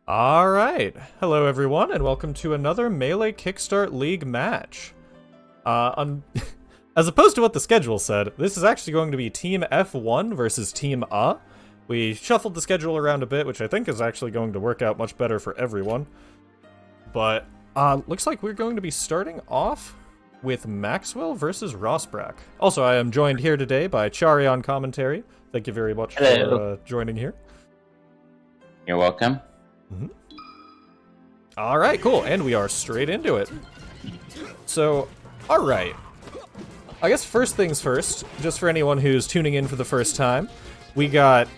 Alright, hello everyone, and welcome to another Melee Kickstart League match. As opposed to what the schedule said, this is actually going to be Team F1 versus Team Uhhhhh. We shuffled the schedule around a bit, which I think is actually going to work out much better for everyone. But, looks like we're going to be starting off with Maxwell versus Rosbrack. Also, I am joined here today by Chari on commentary. Thank you very much for joining here. You're welcome. Mm-hmm. Alright, cool, and we are straight into it. So, alright. I guess first things first, just for anyone who's tuning in for the first time, we got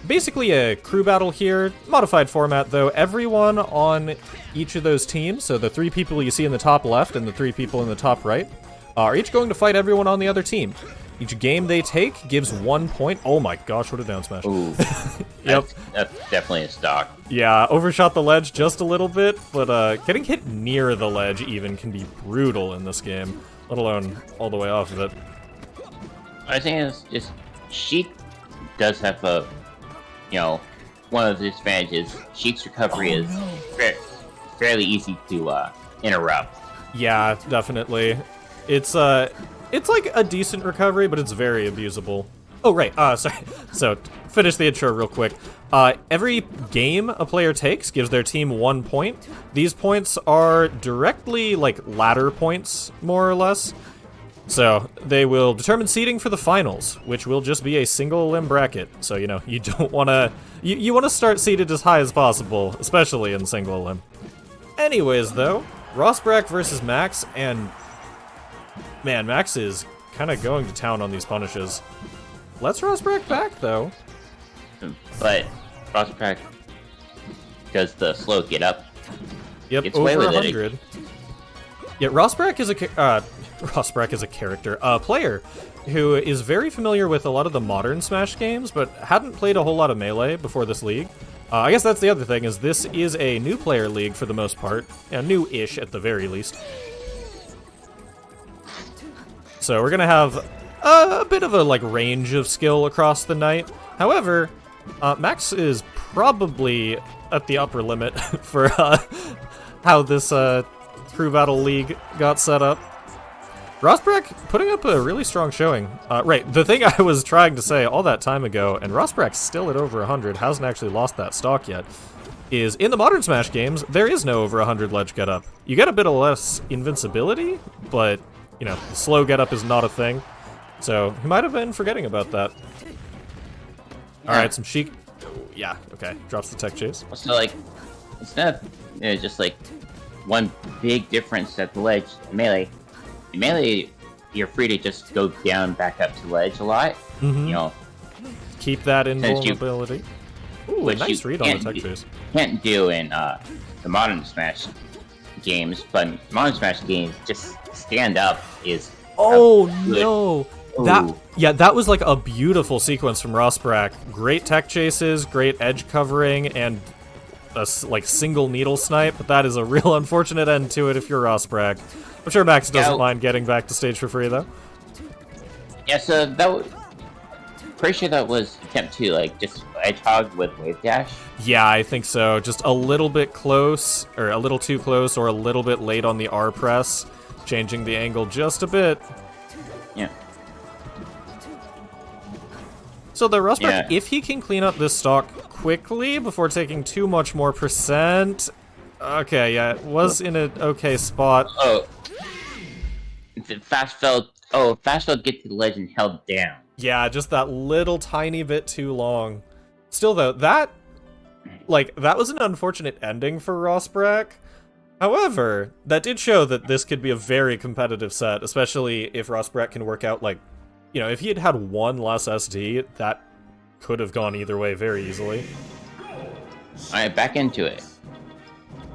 basically a crew battle here, modified format though. Everyone on each of those teams, so the 3 people you see in the top left and the 3 people in the top right, are each going to fight everyone on the other team. Each game they take gives 1 point. Oh my gosh, what a down smash. Ooh. Yep. That's definitely a stock. Yeah, overshot the ledge just a little bit, but getting hit near the ledge even can be brutal in this game, let alone all the way off of it. I think it's Sheik does have a, one of the disadvantages. Sheik's recovery is fairly easy to interrupt. Yeah, definitely. It's like a decent recovery, but it's very abusable. Oh, right, sorry. So, finish the intro real quick. Every game a player takes gives their team 1 point. These points are directly, ladder points, more or less. So, they will determine seeding for the finals, which will just be a single limb bracket. So, you don't want to... You want to start seeded as high as possible, especially in single limb. Anyways, though, Rosbrack versus Max, and... Man, Max is kind of going to town on these punishes. Let's Rosbrack back, though. But Rosbrack does the slow get up. Yep, Gets over away with 100. Yeah, Rosbrack is a character, a player who is very familiar with a lot of the modern Smash games, but hadn't played a whole lot of Melee before this league. I guess that's the other thing, is this is a new player league for the most part. New-ish at the very least. So we're gonna have a bit of a range of skill across the night. However, Max is probably at the upper limit for how this crew battle league got set up. Rosbrack putting up a really strong showing. Right, the thing I was trying to say all that time ago, and Rosbrack's still at over 100, hasn't actually lost that stock yet, is in the modern Smash games, there is no over 100 ledge get up. You get a bit of less invincibility, but slow get up is not a thing. So, he might have been forgetting about that. Alright, some Sheik. Yeah, okay. Drops the tech chase. So, instead of just one big difference at the ledge in Melee, you're free to just go down, back up to the ledge a lot. Mm-hmm. Keep that invulnerability. Ooh, nice read on the tech chase. Can't do in the modern Smash games, but modern Smash games, just stand up is... Oh, no! That was a beautiful sequence from Rosbrack. Great tech chases, great edge covering, and a single needle snipe, but that is a real unfortunate end to it if you're Rosbrack. I'm sure Max doesn't mind getting back to stage for free, though. Yeah, so that was... Pretty sure that was attempt to, just edge hog with wave dash. Yeah, I think so. Just a little bit close, or a little too close, or a little bit late on the R press, changing the angle just a bit. Yeah. So the Rosbrack, if he can clean up this stock quickly before taking too much more percent... Okay, yeah, it was in an okay spot. Oh. Fast fell get to the ledge and held down. Yeah, just that little tiny bit too long. Still though, that was an unfortunate ending for Rosbrack. However, that did show that this could be a very competitive set, especially if Rosbrack can work out, if he had had one less SD, that could have gone either way very easily. Alright, back into it.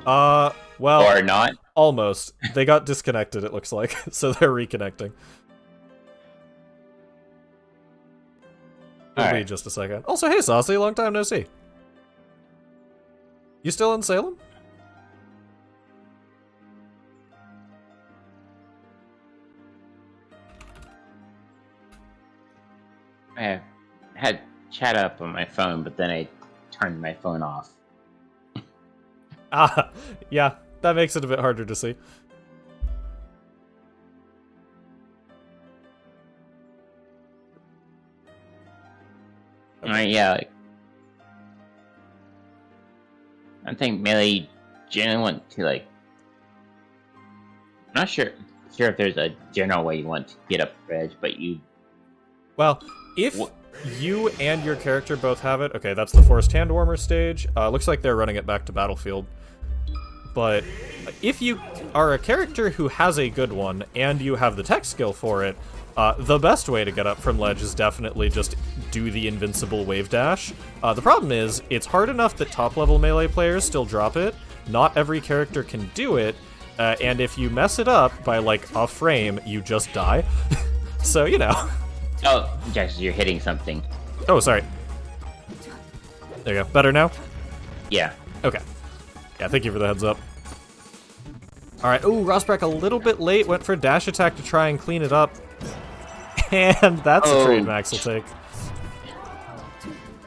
Well... Or not? Almost. They got disconnected, it looks like, so they're reconnecting. It'll be just a second. Also, hey Saucy, long time no see. You still in Salem? I had chat up on my phone, but then I turned my phone off. Ah, yeah, that makes it a bit harder to see. Yeah, like, I think Melee generally want to like. I'm not sure if there's a general way you want to get up Edge, but you. Well, if you and your character both have it, okay, that's the Forced Hand Warmer stage. Looks like they're running it back to Battlefield. But if you are a character who has a good one and you have the tech skill for it, the best way to get up from ledge is definitely just do the invincible wave dash. The problem is, it's hard enough that top-level Melee players still drop it. Not every character can do it, and if you mess it up by, like, a frame, you just die. So, you know. Oh, Jax, you're hitting something. Oh, sorry. There you go. Better now? Yeah. Okay. Yeah, thank you for the heads up. Alright, ooh, Rosbrack a little bit late, went for a dash attack to try and clean it up. And that's a trade Max will take.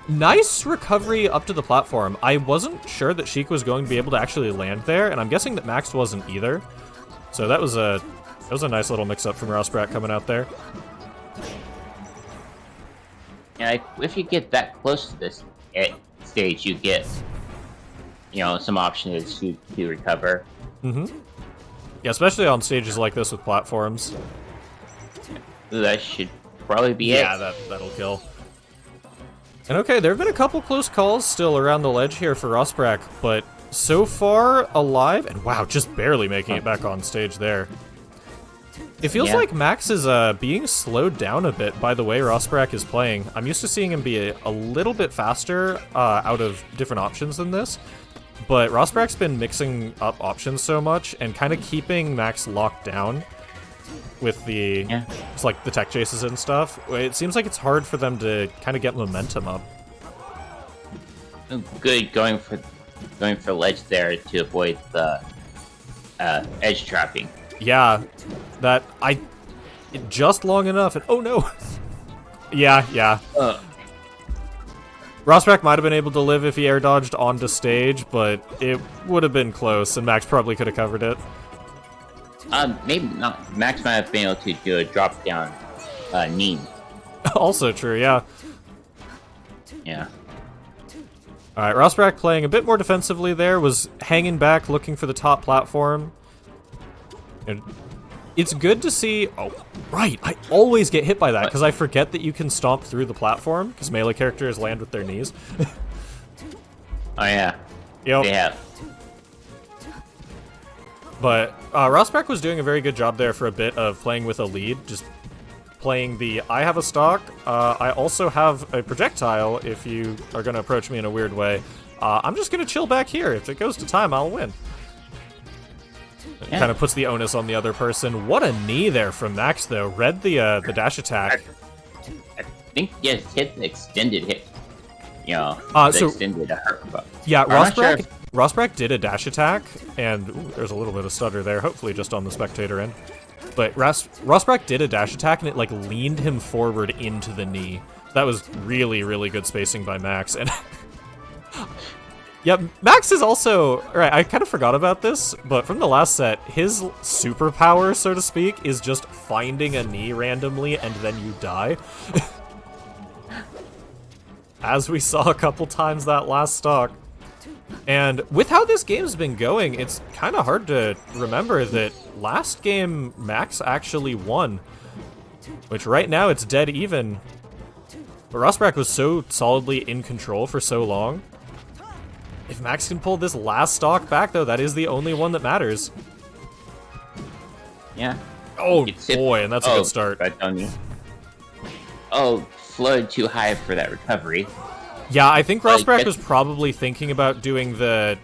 Nice recovery up to the platform. I wasn't sure that Sheik was going to be able to actually land there, and I'm guessing that Max wasn't either. So that was a nice little mix-up from Rosbrack coming out there. Yeah, like, if you get that close to this stage, you get, you know, some options to recover. Mm-hmm. Yeah, especially on stages like this with platforms. That should probably be it. Yeah, that'll kill. And okay, there have been a couple close calls still around the ledge here for Rosbrack, but so far alive, and wow, just barely making it back on stage there. It feels like Max is being slowed down a bit by the way Rosbrack is playing. I'm used to seeing him be a little bit faster out of different options than this, but Rosbrack's been mixing up options so much and kind of keeping Max locked down with the it's like the tech chases and stuff. It seems like it's hard for them to kind of get momentum up. Good going for ledge there to avoid the edge trapping. Yeah, that just long enough, and oh no. Yeah. Rosbrack might have been able to live if he air dodged onto stage, but it would have been close, and Max probably could have covered it. Maybe not. Max might have been able to do a drop down knee. Also true, yeah. Yeah. Alright, Rosbrack playing a bit more defensively there, was hanging back, looking for the top platform. It's good to see... Oh, right, I always get hit by that, because I forget that you can stomp through the platform, because melee characters land with their knees. Oh yeah. Yep. They have. But Rosbrack was doing a very good job there for a bit of playing with a lead, just playing the I have a stock, I also have a projectile if you are going to approach me in a weird way. I'm just going to chill back here. If it goes to time, I'll win. It kind of puts the onus on the other person. What a knee there from Max, though. Read the dash attack. I think, yes, hit the extended hit. You know, extended hurt. Yeah, Rosbrack did a dash attack, and ooh, there's a little bit of stutter there, hopefully just on the spectator end. But Rosbrack did a dash attack, and it, like, leaned him forward into the knee. That was really, really good spacing by Max, and... Yeah, Max is also... Right, I kind of forgot about this, but from the last set, his superpower, so to speak, is just finding a knee randomly, and then you die. As we saw a couple times that last stock. And with how this game's been going, it's kind of hard to remember that last game Max actually won. Which right now it's dead even. But Rosbrack was so solidly in control for so long. If Max can pull this last stock back, though, that is the only one that matters. Yeah. Oh, boy, and that's a good start. Oh, floated too high for that recovery. Yeah, I think Rosbrack was probably thinking about doing the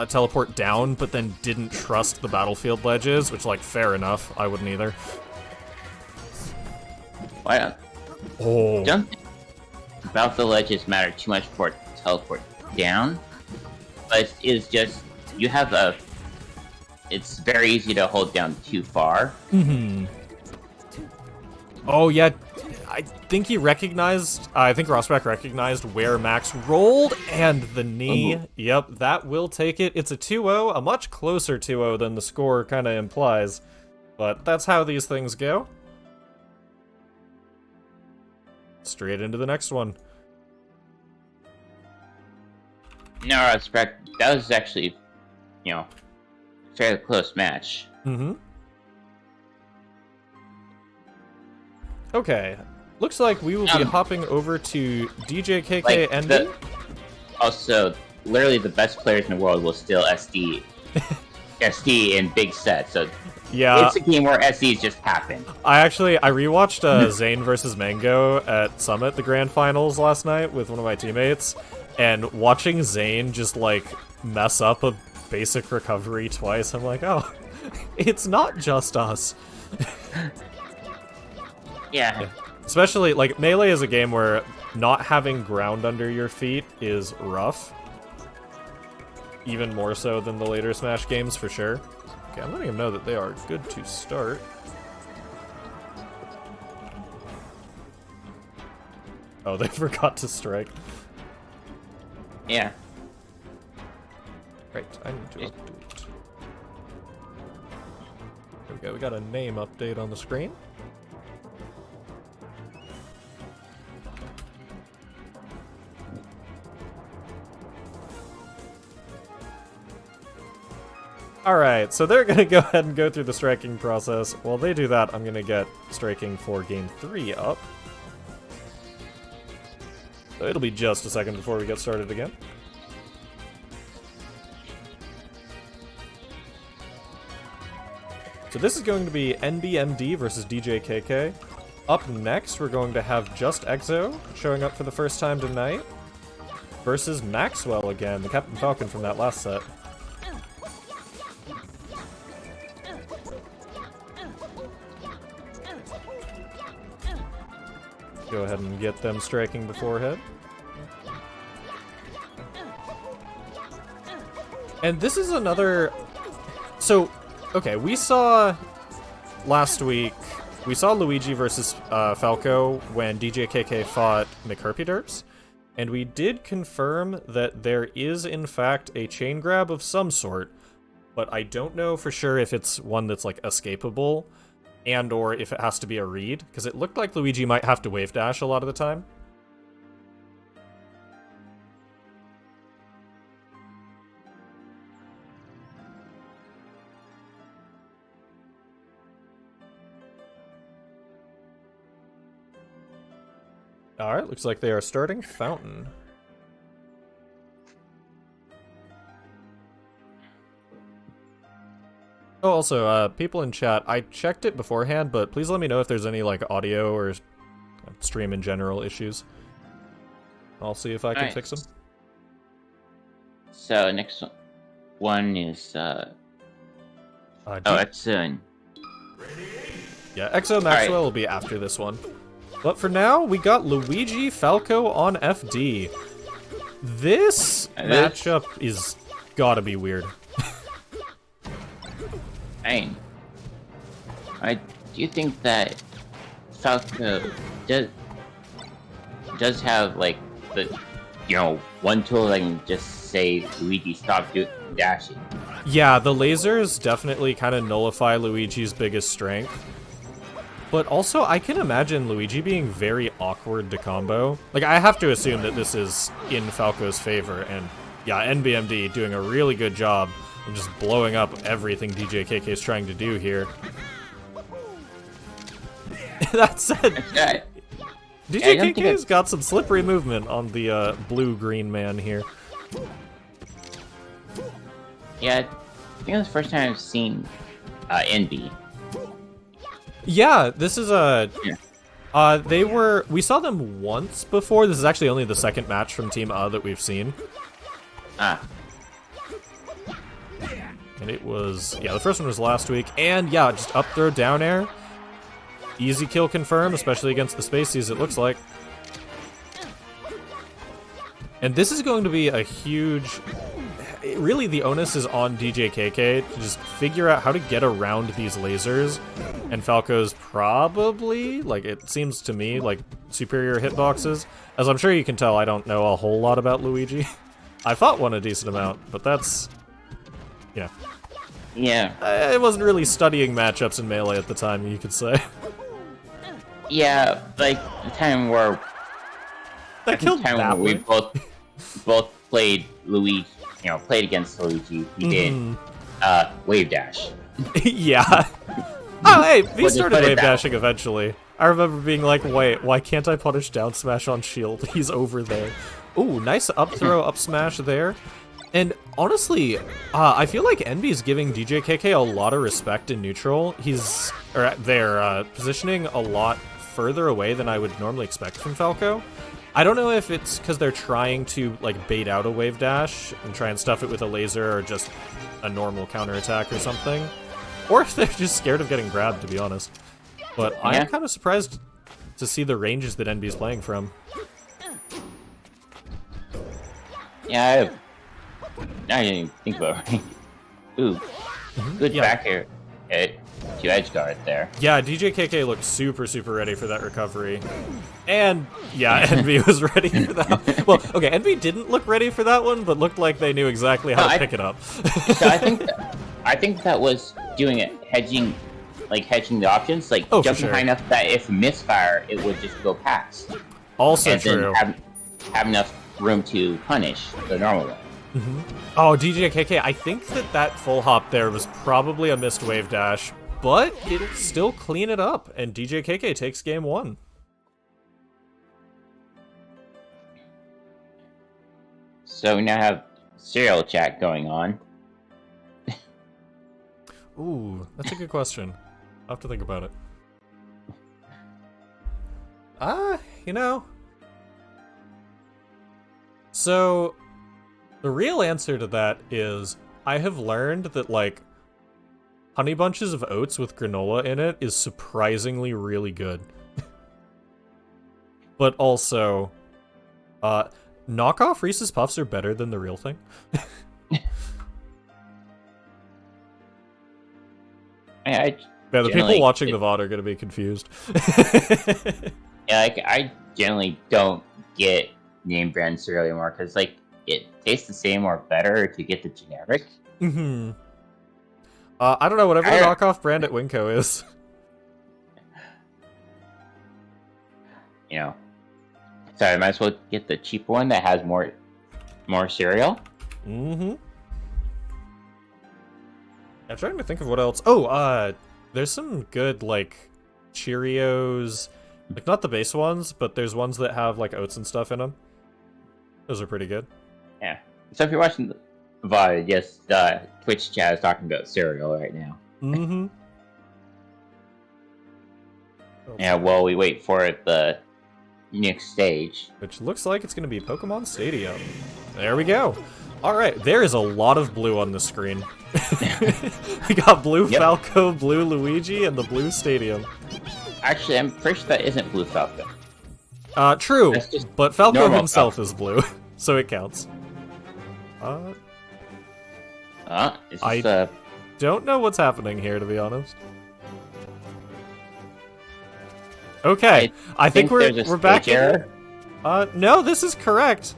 teleport down, but then didn't trust the battlefield ledges, which, like, fair enough. I wouldn't either. Why not? Oh. Don't think about the ledges matter too much for it to teleport down. But it's just, you have a... It's very easy to hold down too far. Mm-hmm. Oh, yeah. I think he recognized, I think Rosberg recognized where Max rolled, and the knee, yep, that will take it. It's a 2-0, a much closer 2-0 than the score kind of implies, but that's how these things go. Straight into the next one. No, Rosberg, that was actually, you know, a fairly close match. Mm-hmm. Okay, looks like we will be hopping over to DJ KK Like, and also, literally the best players in the world will still SD in big sets, so yeah, it's a game where SDs just happen. I rewatched Zane versus Mango at Summit, the grand finals last night with one of my teammates, and watching Zane just like mess up a basic recovery twice, I'm like, oh, it's not just us. Yeah. Especially, like, Melee is a game where not having ground under your feet is rough. Even more so than the later Smash games, for sure. Okay, I'm letting him know that they are good to start. Oh, they forgot to strike. Yeah. Right, I need to update. There we go, we got a name update on the screen. Alright, so they're gonna go ahead and go through the striking process. While they do that, I'm gonna get striking for game 3 up. So it'll be just a second before we get started again. So this is going to be NBMD versus DJ KK. Up next, we're going to have Just Exo showing up for the first time tonight versus Maxwell again, the Captain Falcon from that last set. Go ahead and get them striking beforehand. And this is another... So, okay, we saw last week, we saw Luigi versus Falco when DJ KK fought McHerpyderps, and we did confirm that there is in fact a chain grab of some sort, but I don't know for sure if it's one that's like escapable, and or if it has to be a read, because it looked like Luigi might have to wave dash a lot of the time. Alright, looks like they are starting Fountain. Oh, also, people in chat, I checked it beforehand, but please let me know if there's any, like, audio or stream in general issues. I'll see if I can fix them. So, next one is, Exo. Yeah, Exo Maxwell will be after this one. But for now, we got Luigi Falco on FD. This matchup is gotta be weird. Do you think that Falco does have like the one tool that can just say Luigi stop dashing? Yeah, the lasers definitely kind of nullify Luigi's biggest strength. But also, I can imagine Luigi being very awkward to combo. Like, I have to assume that this is in Falco's favor, and yeah, NBMD doing a really good job of just blowing up everything DJ KK is trying to do here. That said, DJ KK's got some slippery movement on the blue-green man here. Yeah, I think it's the first time I've seen NB. Yeah, this is we saw them once before. This is actually only the second match from Team that we've seen. And it was, yeah, the first one was last week. And yeah, just up throw, down air. Easy kill confirmed, especially against the Spaceys, it looks like. And this is going to be a huge... really the onus is on DJKK to just figure out how to get around these lasers, and Falco's probably, like, it seems to me, like, superior hitboxes. As I'm sure you can tell, I don't know a whole lot about Luigi. I fought one a decent amount, but that's, you know. Yeah. I wasn't really studying matchups in Melee at the time, you could say. Yeah, like, the time where... That killed that we way. both played Luigi, played against Luigi, we did, Wave Dash. Yeah. Oh, hey, we Put started it wave down. dashing eventually. I remember being like, wait, why can't I punish down smash on shield? He's over there. Ooh, nice up throw, up smash there. And honestly, I feel like Envy's giving DJKK a lot of respect in neutral. They're positioning a lot further away than I would normally expect from Falco. I don't know if it's because they're trying to, like, bait out a wave dash and try and stuff it with a laser or just a normal counterattack or something. Or if they're just scared of getting grabbed, to be honest. But Yeah. I'm kind of surprised to see the ranges that NB's playing from. Yeah, I didn't even think about it. Ooh, good Yeah. back air to edge guard there. Yeah, DJKK looked super, super ready for that recovery. And, yeah, Envy was ready for that. Well, okay, Envy didn't look ready for that one, but looked like they knew exactly how to pick it up. So I think that was doing it, hedging the options, like Oh, for jumping sure. high enough that if misfire, it would just go past. Also and true. then have enough room to punish the normal one. Oh, DJKK, I think that full hop there was probably a missed wave dash, but it'll still clean it up, and DJKK takes game 1. So we now have serial chat going on. Ooh, that's a good question. I'll have to think about it. You know. So, the real answer to that is, I have learned that, like, honey bunches of oats with granola in it is surprisingly really good. But also, knockoff Reese's Puffs are better than the real thing. I Yeah, the people generally- watching the VOD are gonna be confused. Yeah, like, I generally don't get name brand cereal anymore because, like, it tastes the same or better to get the generic. Mm-hmm. I don't know, whatever the knockoff brand at Winco is. So I might as well get the cheap one that has more cereal. Mm-hmm. I'm trying to think of what else. Oh, there's some good, like, Cheerios. Like, not the base ones, but there's ones that have, like, oats and stuff in them. Those are pretty good. Yeah. So if you're watching the VOD, yes, Twitch chat is talking about cereal right now. Mm-hmm. Yeah, while we wait for the next stage. Which looks like it's going to be Pokemon Stadium. There we go. Alright, there is a lot of blue on the screen. We got blue Yep. Falco, blue Luigi, and the blue Stadium. Actually, I'm pretty sure that isn't Blue Falcon. True, That's just but Falco normal himself is blue, so it counts. It's just, Don't know what's happening here, to be honest. Okay, I think there's a we're back stage in. error. No, this is correct.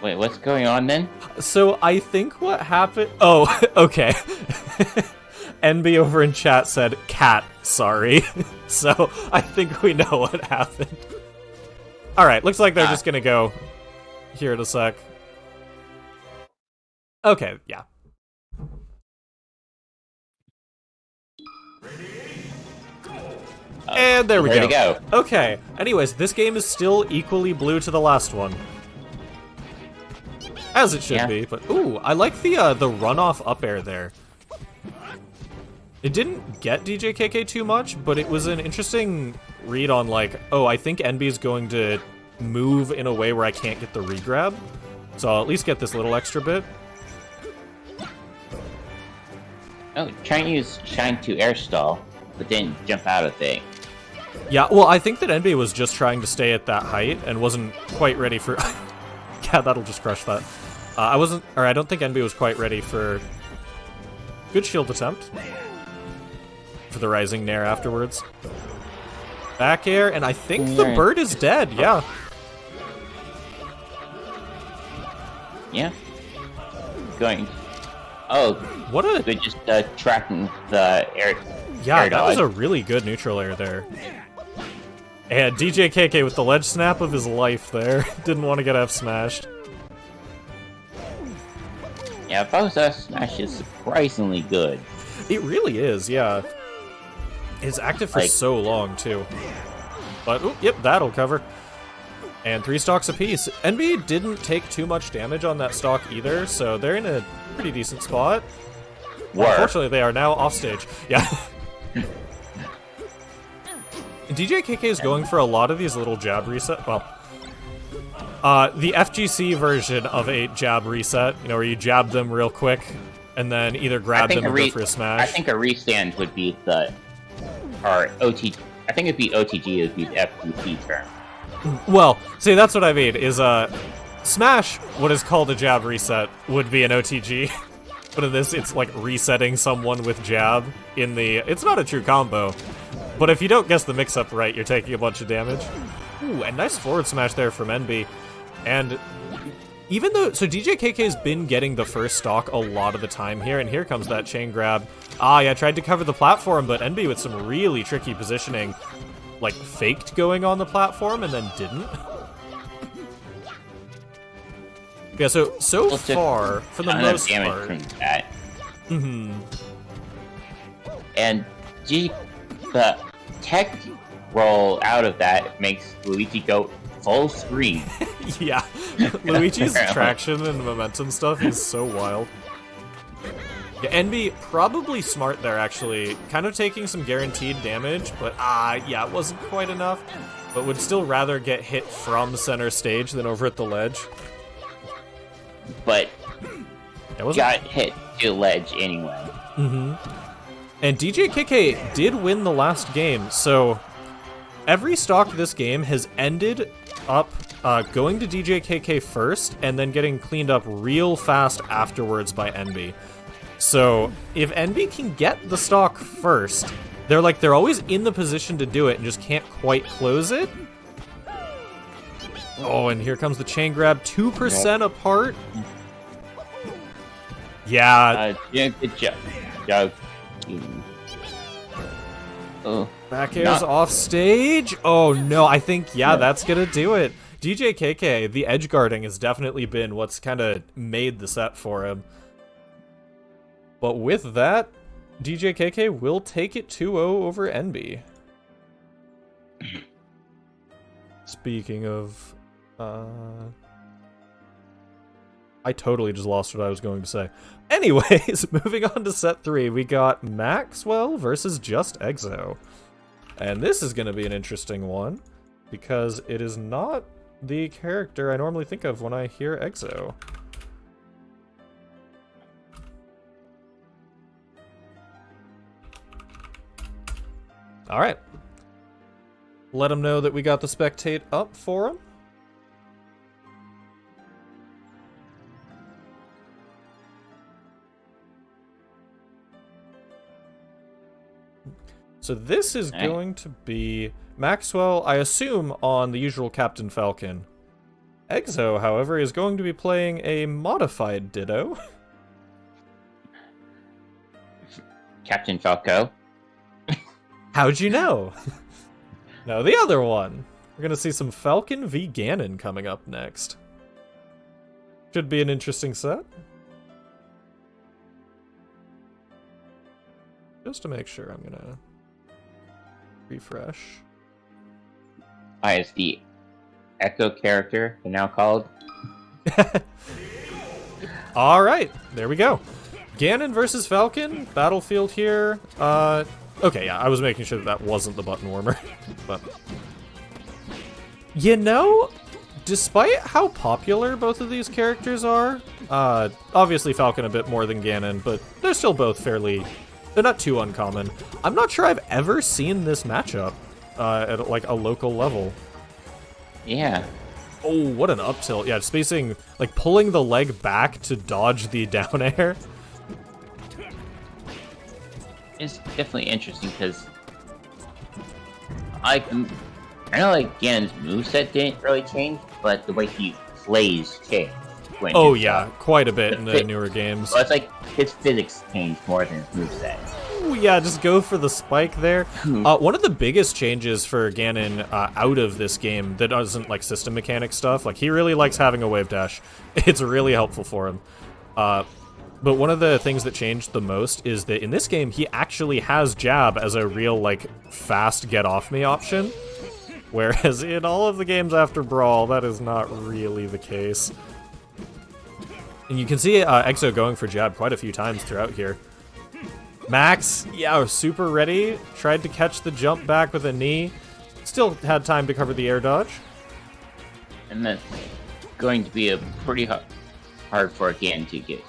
Wait, what's going on then? So I think what happened... Oh, okay. NB over in chat said, cat, sorry. So I think we know what happened. Alright, looks like they're just gonna go here in a sec. Okay, yeah. And there we Ready go. to go. Okay, anyways, this game is still equally blue to the last one. As it should Yeah. be, but ooh, I like the runoff up air there. It didn't get DJKK too much, but it was an interesting read on, like, oh, I think NB is going to move in a way where I can't get the regrab. So I'll at least get this little extra bit. Oh, trying to use Shine to air stall, but then jump out of it. Yeah, well, I think that NB was just trying to stay at that height and wasn't quite ready for... Yeah, that'll just crush that. I don't think NB was quite ready for... Good shield attempt. For the rising nair afterwards. Back air, and I think the bird is dead, yeah. Yeah. Going. Oh, what a... They're just tracking the air. Yeah, air that was dodge. a really good neutral air there. And DJ KK with the ledge snap of his life there. Didn't want to get F smashed. Yeah, F smash is surprisingly good. It really is, yeah. It's active for so long, too. But, oh, yep, that'll cover. And 3 stocks apiece. NB didn't take too much damage on that stock either, so they're in a pretty decent spot. Well, unfortunately, they are now offstage. Yeah. DJ KK is going for a lot of these little jab reset. Well, the FGC version of a jab reset, you know, where you jab them real quick and then either grab them and go for a smash. I think a restand would be the, or OT. I think it'd be OTG would be the FGC term. Well, see, that's what I mean. Is smash, what is called a jab reset, would be an OTG. But in this, it's like resetting someone with jab in the... It's not a true combo. But if you don't guess the mix-up right, you're taking a bunch of damage. Ooh, and nice forward smash there from NB. And even though... So DJ KK has been getting the first stock a lot of the time here, and here comes that chain grab. Ah, yeah, tried to cover the platform, but NB with some really tricky positioning, like, faked going on the platform and then didn't. Yeah, so far, for the most part... From that. And the tech roll out of that makes Luigi go full screen. Yeah, Luigi's traction and momentum stuff is so wild. Yeah, NB probably smart there, actually. Kind of taking some guaranteed damage, but yeah, it wasn't quite enough. But would still rather get hit from center stage than over at the ledge. But got hit to the ledge anyway. And DJ KK did win the last game, so every stock this game has ended up going to DJ KK first and then getting cleaned up real fast afterwards by NB. So if NB can get the stock first, they're always in the position to do it and just can't quite close it. Oh, and here comes the chain grab, 2% apart. Yeah. Yeah, good job. Oh, back air's off stage. Oh no, I think, yeah, that's gonna do it. DJ KK, the edge guarding has definitely been what's kind of made the set for him. But with that, DJ KK will take it 2-0 over NB. Speaking of... I totally just lost what I was going to say. Anyways, moving on to set 3, we got Maxwell versus Just Exo. And this is going to be an interesting one, because it is not the character I normally think of when I hear Exo. Alright. Let him know that we got the spectate up for him. So this is going to be Maxwell, I assume, on the usual Captain Falcon. Exo, however, is going to be playing a modified Ditto. Captain Falco. How'd you know? No, the other one. We're going to see some Falcon v Ganon coming up next. Should be an interesting set. Just to make sure, I'm going to refresh. It's the Echo character, they're now called. Alright, there we go. Ganon versus Falcon, battlefield here. Okay, yeah, I was making sure that wasn't the button warmer. But you know, despite how popular both of these characters are, obviously Falcon a bit more than Ganon, but they're still both fairly... They're not too uncommon. I'm not sure I've ever seen this matchup at like a local level. Yeah. Oh, what an up tilt. Yeah, spacing, like pulling the leg back to dodge the down air. It's definitely interesting because I know like Ganon's moveset didn't really change, but the way he plays changed. Oh yeah, quite a bit in the newer games. Well, it's like his physics changed more than his moveset. Ooh, yeah, just go for the spike there. One of the biggest changes for Ganon out of this game that doesn't like system mechanic stuff, like he really likes having a wave dash. It's really helpful for him. But one of the things that changed the most is that in this game, he actually has jab as a real, like, fast get-off-me option. Whereas in all of the games after Brawl, that is not really the case. And you can see Exo going for jab quite a few times throughout here. Max, yeah, super ready. Tried to catch the jump back with a knee. Still had time to cover the air dodge. And that's going to be a pretty hard for Ganon to get.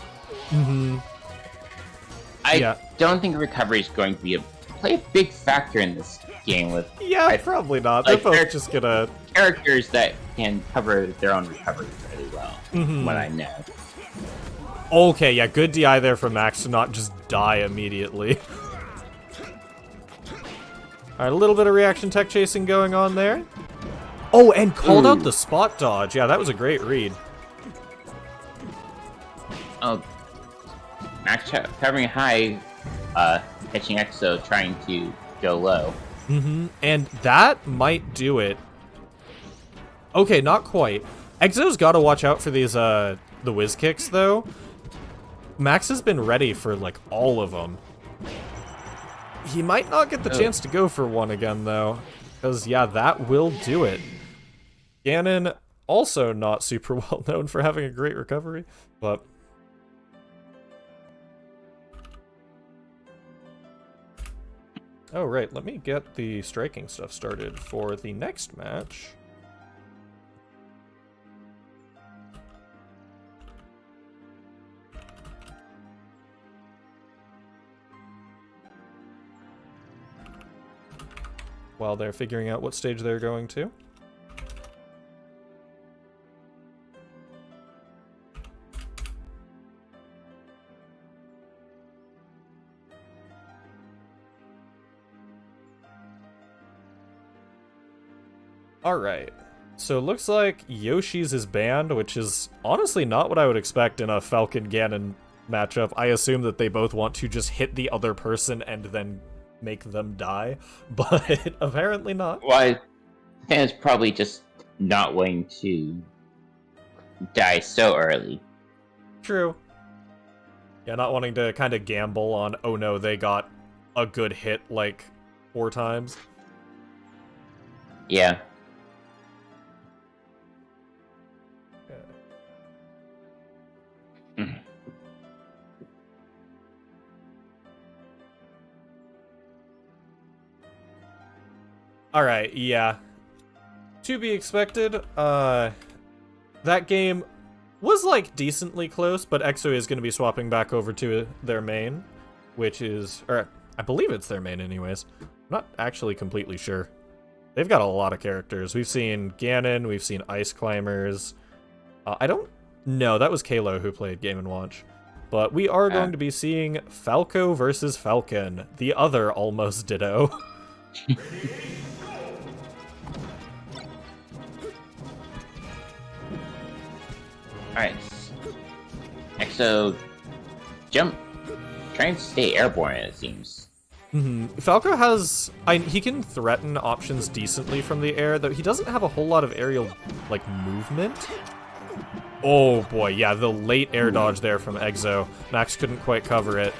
I don't think recovery is going to play a big factor in this game with... Yeah, probably not. They're both just gonna... Characters that can cover their own recovery really well, from what I know. Okay, yeah, good DI there from Max to not just die immediately. Alright, a little bit of reaction tech chasing going on there. Oh, and called out the spot dodge. Yeah, that was a great read. Oh, Max covering high, catching Exo, trying to go low. And that might do it. Okay, not quite. Exo's got to watch out for these, the whiz kicks, though. Max has been ready for, like, all of them. He might not get the chance to go for one again, though. Because, yeah, that will do it. Ganon, also not super well known for having a great recovery, but... Oh, right, let me get the striking stuff started for the next match. While they're figuring out what stage they're going to. Alright, so it looks like Yoshi's is banned, which is honestly not what I would expect in a Falcon-Ganon matchup. I assume that they both want to just hit the other person and then make them die, but apparently not. Well, I think it's probably just not wanting to die so early. True. Yeah, not wanting to kind of gamble on, oh no, they got a good hit like 4 times. Yeah. Alright, yeah. To be expected, that game was, like, decently close, but EXO is going to be swapping back over to their main, which is... or, I believe it's their main anyways. I'm not actually completely sure. They've got a lot of characters. We've seen Ganon, we've seen Ice Climbers. I don't... No, that was Kalo who played Game & Watch. But we are going to be seeing Falco versus Falcon, the other almost ditto. Alright. Exo jump. Trying to stay airborne, it seems. Falco has... he can threaten options decently from the air, though he doesn't have a whole lot of aerial, like, movement. Oh boy, yeah, the late air dodge there from Exo. Max couldn't quite cover it.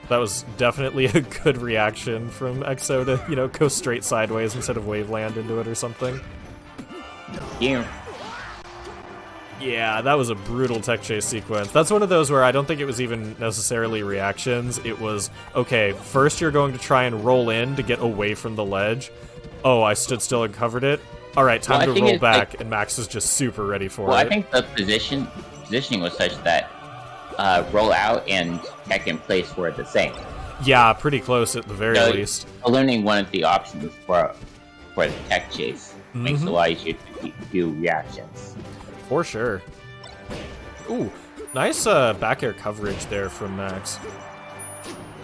That was definitely a good reaction from Exo to, you know, go straight sideways instead of wave land into it or something. Yeah, that was a brutal tech chase sequence. That's one of those where I don't think it was even necessarily reactions. It was, okay, first you're going to try and roll in to get away from the ledge. Oh, I stood still and covered it. All right, time to roll back, and Max is just super ready for it. Well, I think the positioning was such that roll out and tech in place were the same. Yeah, pretty close at the very least. Eliminating one of the options for the tech chase. makes it a lot easier to do reactions. For sure. Ooh, nice back air coverage there from Max.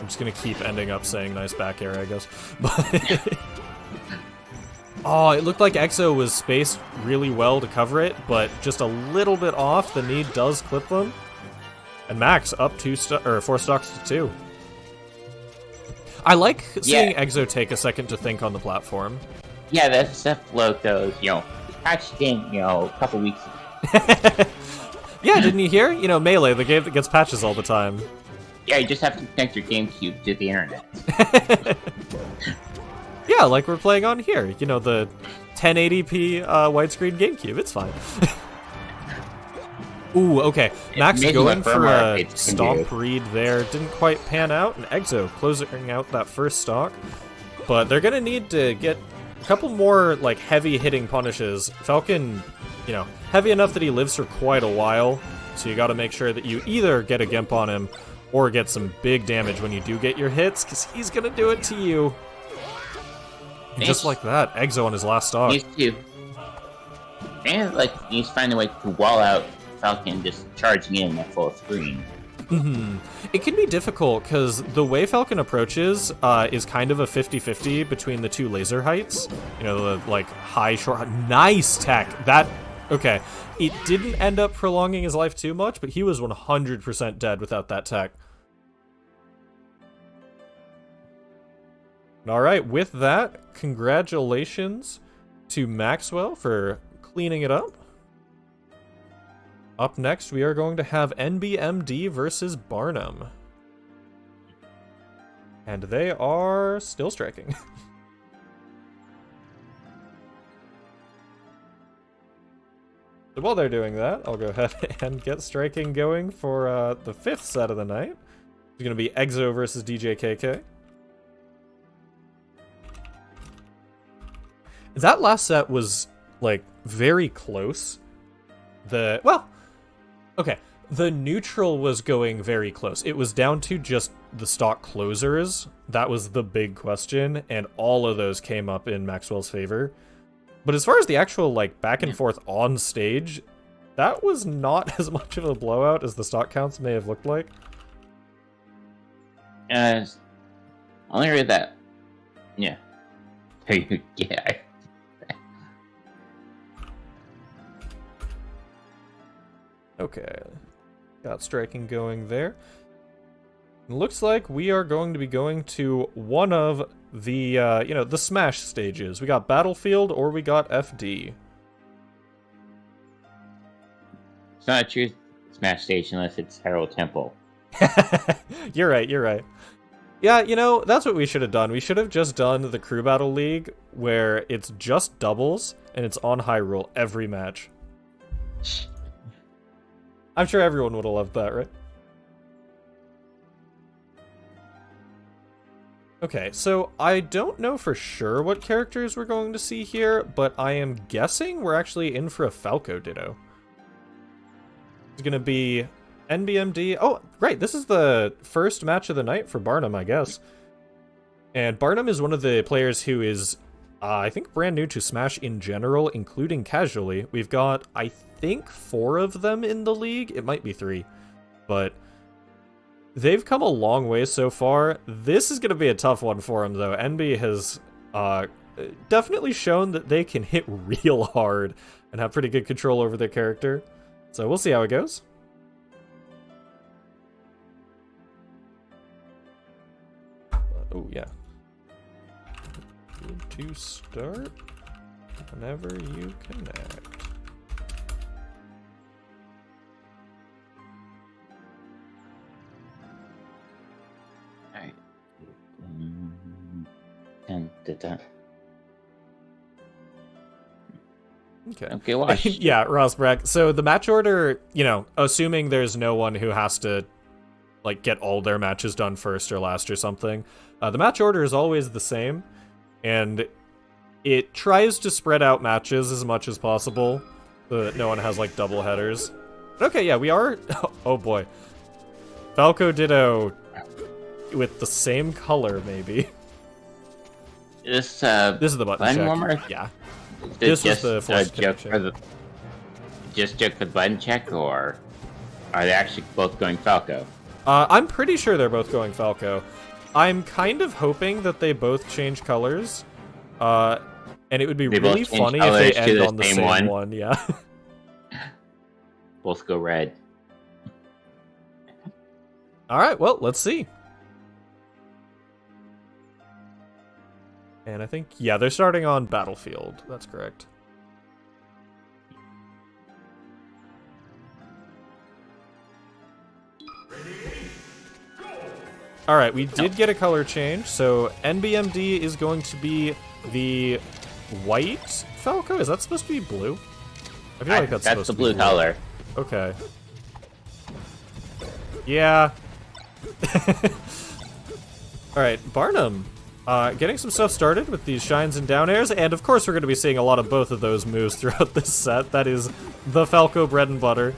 I'm just gonna keep ending up saying nice back air, I guess. But oh, it looked like Exo was spaced really well to cover it, but just a little bit off. The knee does clip them. And Max up 4 stocks to 2. I like seeing Exo take a second to think on the platform. Yeah, that stuff float goes, patched in, a couple weeks ago. Yeah, didn't you hear? Melee, the game that gets patches all the time. Yeah, you just have to connect your GameCube to the internet. Yeah, like we're playing on here. The 1080p widescreen GameCube. It's fine. Ooh, okay. Max going for a stomp read there. Didn't quite pan out, and Exo closing out that first stock. But they're gonna need to get a couple more, heavy hitting punishes. Falcon, heavy enough that he lives for quite a while, so you gotta make sure that you either get a Gimp on him or get some big damage when you do get your hits, because he's gonna do it to you. And just like that, Exo on his last stock. Needs to, and needs to find a way to wall out Falcon just charging in at full screen. It can be difficult because the way Falcon approaches is kind of a 50-50 between the two laser heights. The high, short, nice tech. Okay, it didn't end up prolonging his life too much, but he was 100% dead without that tech. All right, with that, congratulations to Maxwell for cleaning it up. Up next, we are going to have NBMD versus Barnum. And they are still striking. So while they're doing that, I'll go ahead and get striking going for the 5th set of the night. It's going to be Exo versus DJKK. That last set was, very close. The neutral was going very close. It was down to just the stock closers. That was the big question, and all of those came up in Maxwell's favor. But as far as the actual, back and forth on stage, that was not as much of a blowout as the stock counts may have looked like. I only read that. Yeah. Yeah. Okay. Got striking going there. Looks like we are going to be going to one of the, the Smash stages. We got Battlefield or we got FD. It's not a true Smash stage unless it's Herald Temple. You're right. Yeah, that's what we should have done. We should have just done the Crew Battle League where it's just doubles and it's on Hyrule every match. I'm sure everyone would have loved that, right? Okay, so I don't know for sure what characters we're going to see here, but I am guessing we're actually in for a Falco Ditto. It's going to be NBMD. Oh, right, this is the first match of the night for Barnum, I guess. And Barnum is one of the players who is, I think, brand new to Smash in general, including casually. We've got, I think, 4 of them in the league. It might be 3, but they've come a long way so far. This is going to be a tough one for them, though. NB has definitely shown that they can hit real hard and have pretty good control over their character. So we'll see how it goes. Oh, yeah. Good to start whenever you connect. Alright. Dun, dun, dun. Okay, watch. Yeah, Rosbrack. So the match order, assuming there's no one who has to, get all their matches done first or last or something, the match order is always the same, and it tries to spread out matches as much as possible so that no one has, double headers. Okay, yeah, we are... Oh, boy. Falco Ditto with the same color, maybe. This is the button check. warmer? Yeah. This was the force joke for the just joke for the button check, or are they actually both going Falco? I'm pretty sure they're both going Falco. I'm kind of hoping that they both change colors. And it would be really funny if they end on the same one. Yeah. Both go red. All right, well, let's see. And I think, yeah, they're starting on Battlefield. That's correct. All right, we did get a color change, so NBMD is going to be the white Falco? Is that supposed to be blue? I feel like that's supposed to be blue. That's the blue color. Okay. Yeah. Alright, Barnum. Getting some stuff started with these shines and down airs, and of course we're going to be seeing a lot of both of those moves throughout this set. That is the Falco bread and butter.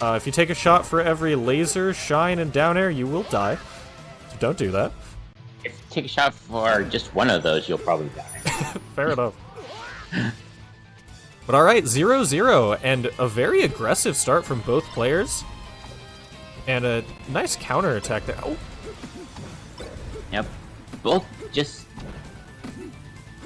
If you take a shot for every laser, shine, and down air, you will die. So don't do that. If you take a shot for just one of those, you'll probably die. Fair enough. But alright, 0-0, and a very aggressive start from both players. And a nice counter attack there. Oh. Yep. Both just...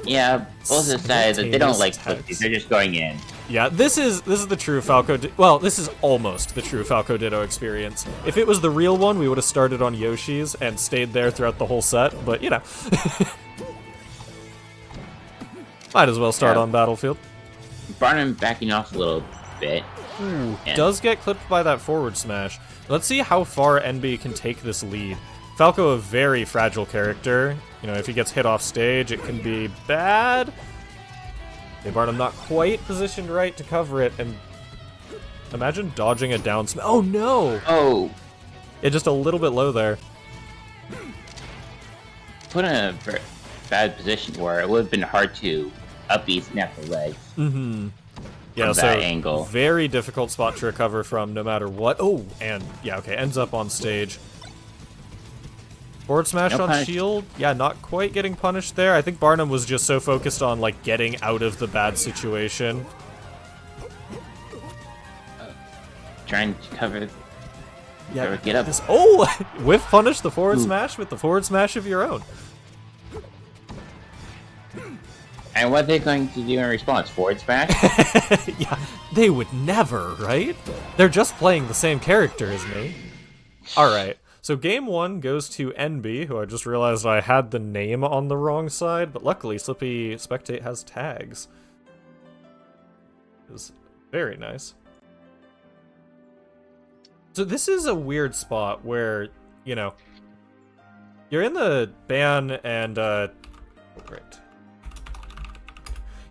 Yeah, both decided that they don't like flips. They're just going in. Yeah, this is the true Falco... Well, this is almost the true Falco Ditto experience. If it was the real one, we would have started on Yoshi's and stayed there throughout the whole set, but, you know. Might as well start on Battlefield. Barnum backing off a little bit. Ooh, does get clipped by that forward smash. Let's see how far NB can take this lead. Falco, a very fragile character. You know, if he gets hit off stage, it can be bad. Okay, Barnum not quite positioned right to cover it, and imagine dodging a down smash. Oh no! Oh! It's just a little bit low there. Put in a bad position where it would have been hard to up these natural legs. Mm-hmm. Yeah, so that angle. Very difficult spot to recover from no matter what. Oh, and yeah, okay, ends up on stage. Forward smash on shield. Yeah, not quite getting punished there. I think Barnum was just so focused on like getting out of the bad situation. Trying to cover. Yeah, get up. This, oh, whiff punish the forward smash with the forward smash of your own. And what are they going to do in response? Forward smash? Yeah, they would never, right? They're just playing the same character as me. Alright, so game 1 goes to NB, who I just realized I had the name on the wrong side, but luckily Slippy Spectate has tags. It's very nice. So this is a weird spot where, you know, you're in the ban and, oh, great.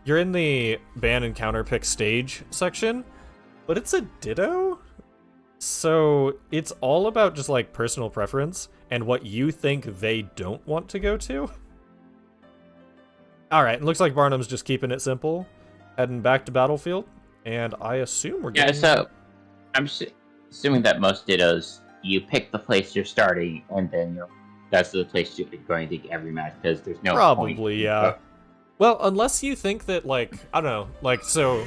You're in the ban and counter pick stage section, but it's a Ditto? So it's all about just like personal preference and what you think they don't want to go to. Alright, it looks like Barnum's just keeping it simple, heading back to Battlefield, and I assume we're getting... Yeah, so I'm assuming that most Dittos, you pick the place you're starting, and then that's the place you're going to get every match, because there's no Probably, point. Yeah. Well, unless you think that, like, I don't know, like, so,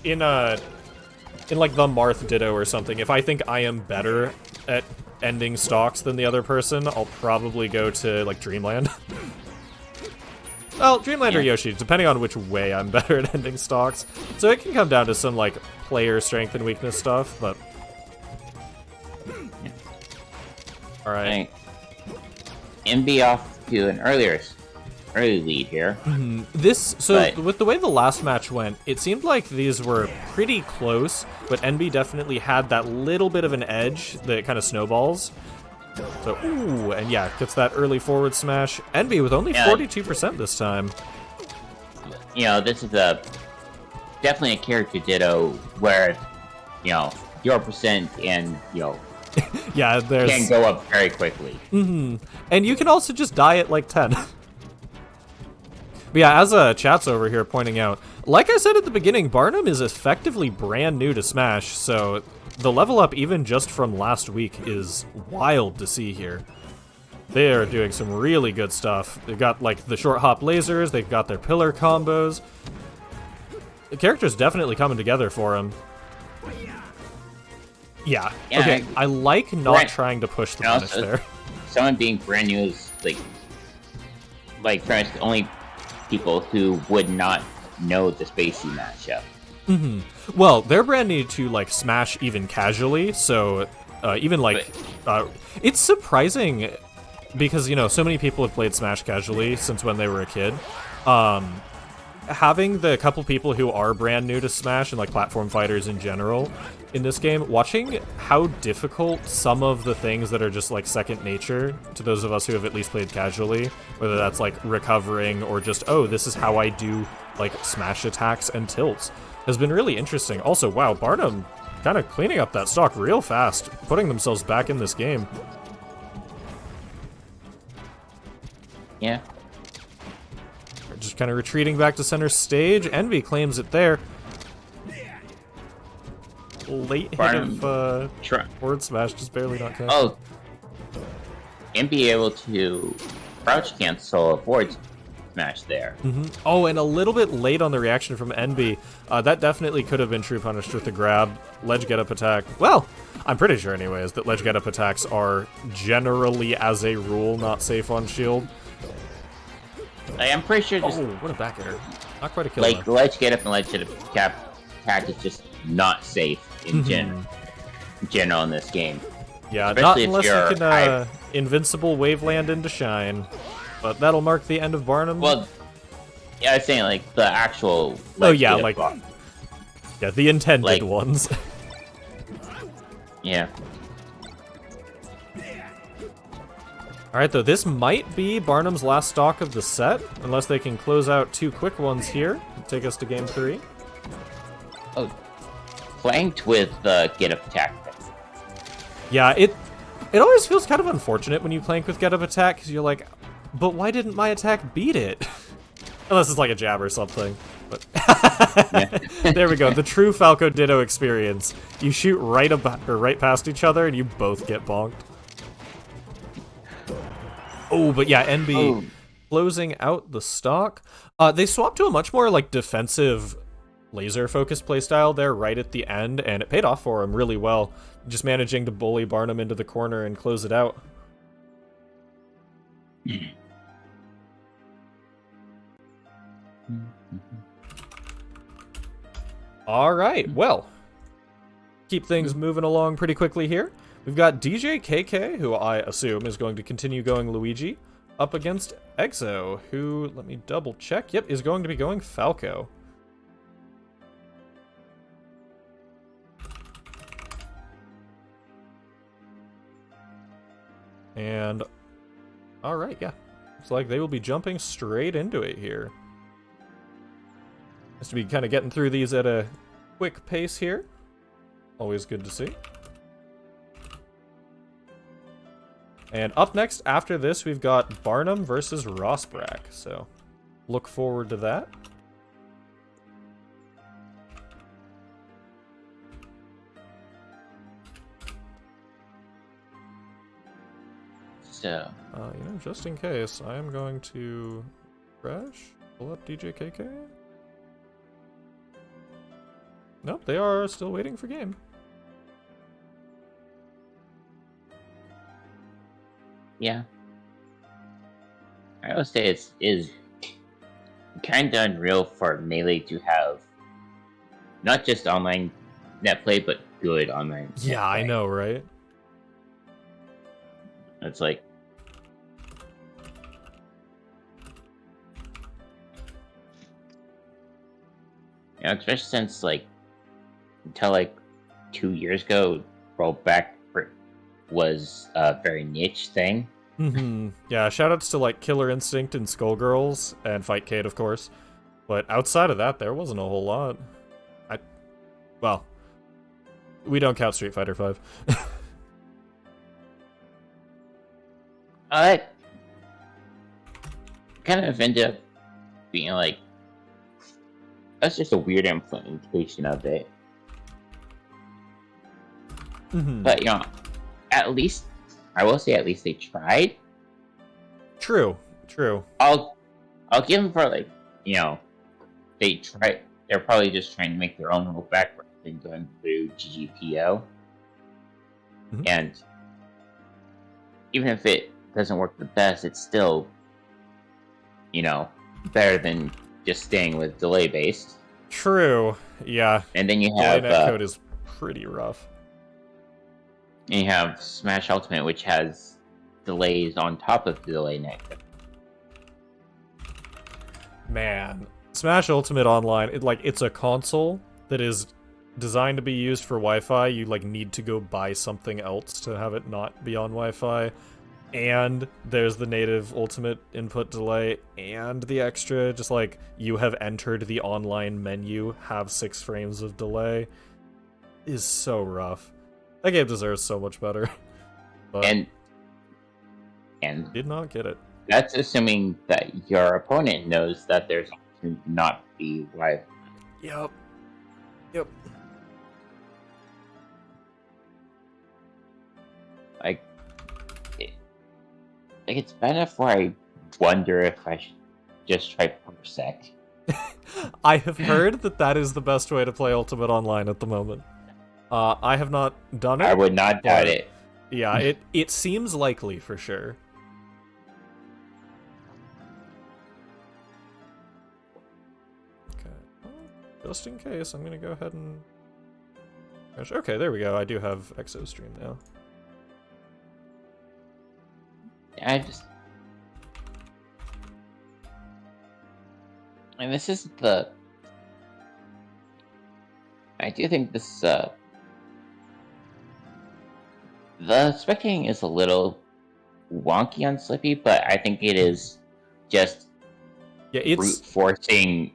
in like, the Marth Ditto or something, if I think I am better at ending stocks than the other person, I'll probably go to, like, Dreamland. Well, Dreamland or Yoshi, depending on which way I'm better at ending stocks. So it can come down to some, like, player strength and weakness stuff, but... Alright. NB off to an early lead here. With the way the last match went, it seemed like these were pretty close, but NB definitely had that little bit of an edge that kind of snowballs. So, ooh, and yeah, gets that early forward smash. NB with only 42% this time. You know, this is definitely a character Ditto where, you know, your percent and, you know, yeah, can go up very quickly. And you can also just die at like 10. But yeah, as chat's over here pointing out, like I said at the beginning, Barnum is effectively brand new to Smash, so the level up even just from last week is wild to see here. They are doing some really good stuff. They've got like the short hop lasers, they've got their pillar combos. the character's definitely coming together for him. Yeah. Okay. I like not trying to push the punish there. Someone being brand new is like pretty much the only people who would not know the Spacey matchup. Well, they're brand new to like Smash even casually, so even like it's surprising because so many people have played Smash casually since when they were a kid. Having the couple people who are brand new to Smash and like platform fighters in general in this game, watching how difficult some of the things that are just like second nature to those of us who have at least played casually, whether that's like recovering or just, oh, this is how I do like Smash attacks and tilts, has been really interesting. Also, wow, Barnum kind of cleaning up that stock real fast, putting themselves back in this game. Yeah. Just kind of retreating back to center stage. Envy claims it there. Late hit of forward smash, just barely not catching. Oh. And be able to crouch cancel a forward smash there. Oh, and a little bit late on the reaction from Envy. That definitely could have been true punished with the grab. Ledge get up attack. Well, I'm pretty sure anyways that ledge get up attacks are generally, as a rule, not safe on shield. I'm pretty sure just... Oh, what a back air. Not quite a kill. Like, ledge get up and ledge get up attack is just not safe in general in this game. Yeah, especially not unless you can invincible waveland into shine. But that'll mark the end of Barnum. Well, yeah, I was saying, like, the actual... Oh, yeah, like... Yeah, the intended ones. Yeah. Alright, though, this might be Barnum's last stock of the set, unless they can close out 2 quick ones here. Take us to game 3. Oh, flanked with the get up attack. Yeah, it always feels kind of unfortunate when you plank with get up attack, because you're like, but why didn't my attack beat it? Unless it's like a jab or something. But there we go, the true Falco Ditto experience. You shoot right past each other, and you both get bonked. Oh, but yeah, NB closing out the stock. They swapped to a much more like defensive laser-focused playstyle there right at the end, and it paid off for him really well. Just managing to bully Barnum into the corner and close it out. All right, well, keep things moving along pretty quickly here. We've got DJ KK, who I assume is going to continue going Luigi, up against Exo, who, let me double check, yep, is going to be going Falco. And, alright, yeah. Looks like they will be jumping straight into it here. Has to be kind of getting through these at a quick pace here. Always good to see. And up next, after this, we've got Barnum versus Rossbrack, so look forward to that. So, just in case, I am going to crash, pull up DJ KK. Nope, they are still waiting for game. Yeah. I would say it is kind of unreal for Melee to have not just online net play, but good online. Yeah, I know, right? It's like, especially since until 2 years ago, rollback was a very niche thing. Yeah, shoutouts to Killer Instinct and Skullgirls and Fightcade, of course. But outside of that, there wasn't a whole lot. Well, we don't count Street Fighter V. Kind of ended up being that's just a weird implementation of it. But at least I will say, at least they tried. True. I'll give them for they they're probably just trying to make their own rollback rather than going through GGPO. Mhm. And even if it doesn't work the best, it's still, better than just staying with delay based. True. Yeah. And then you Delay have netcode is pretty rough. you have Smash Ultimate, which has delays on top of the delay netcode. Man, Smash Ultimate Online, it's a console that is designed to be used for Wi-Fi. You need to go buy something else to have it not be on Wi-Fi. And there's the native Ultimate input delay and the extra, just you have entered the online menu, have 6 frames of delay. Is so rough. That game deserves so much better. But And did not get it. that's assuming that your opponent knows that there's not be Wi-Fi. Yep. It's bad enough where I wonder if I should just try Parsec. I have heard that is the best way to play Ultimate Online at the moment. I have not done it. I would not doubt it. Yeah, it seems likely for sure. Okay, well, just in case, I'm gonna go ahead and... Okay, there we go. I do have Exo Stream now. And this is I do think this, the spectating is a little wonky on Slippy, but I think it is just brute forcing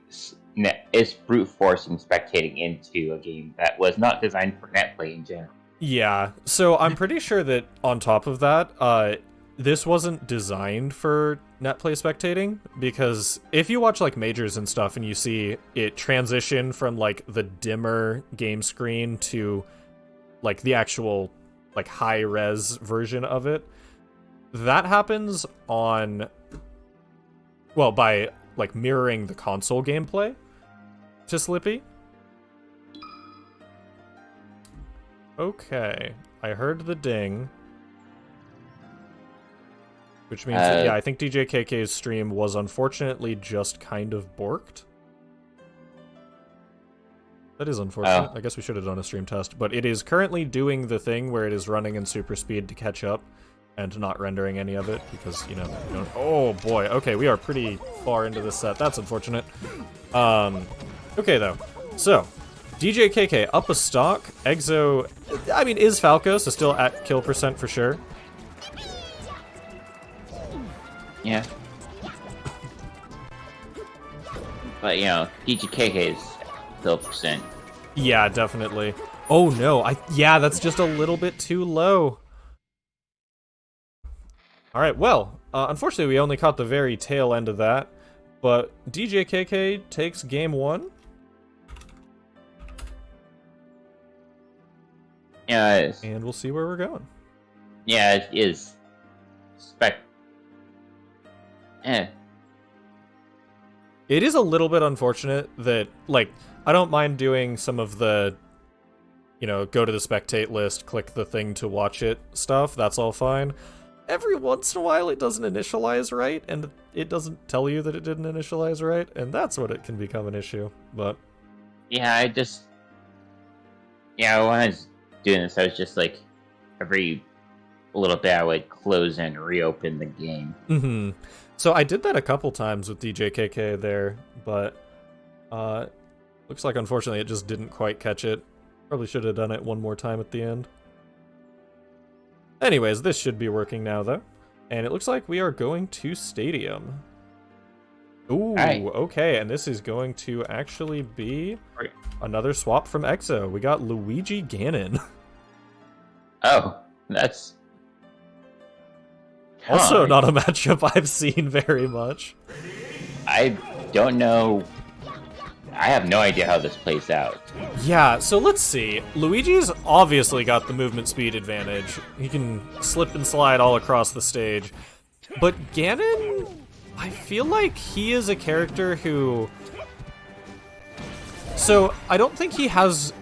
spectating into a game that was not designed for net play in general. Yeah, so I'm pretty sure that on top of that, this wasn't designed for net play spectating, because if you watch majors and stuff and you see it transition from the dimmer game screen to the actual high res version of it, that happens on by mirroring the console gameplay to Slippy. Okay, I heard the ding. Which means that, yeah, I think DJKK's stream was unfortunately just kind of borked. That is unfortunate. I guess we should have done a stream test. But it is currently doing the thing where it is running in super speed to catch up and not rendering any of it because, Oh, boy. Okay, we are pretty far into this set. That's unfortunate. Okay, though. So, DJKK up a stock. Exo, is Falco, so still at kill percent for sure. Yeah. But, DGKK is still percent. Yeah, definitely. Oh, no. Yeah, that's just a little bit too low. Alright, well, unfortunately we only caught the very tail end of that, but DJKK takes game 1. Yeah, and we'll see where we're going. Yeah, it is. It is a little bit unfortunate that, I don't mind doing some of the, go to the spectate list, click the thing to watch it stuff, that's all fine. Every once in a while it doesn't initialize right, and it doesn't tell you that it didn't initialize right, and that's when it can become an issue, but... Yeah, when I was doing this, I was just every little bit I would close and reopen the game. Mm-hmm. So I did that a couple times with DJKK there, but looks like unfortunately it just didn't quite catch it. Probably should have done it one more time at the end. Anyways, this should be working now though. And it looks like we are going to Stadium. Ooh, okay, and this is going to actually be another swap from Exo. We got Luigi Ganon. Oh, that's... Also not a matchup I've seen very much. I don't know. I have no idea how this plays out. Yeah, so let's see. Luigi's obviously got the movement speed advantage. He can slip and slide all across the stage. But Ganon, I feel like he is a character who So I don't think he has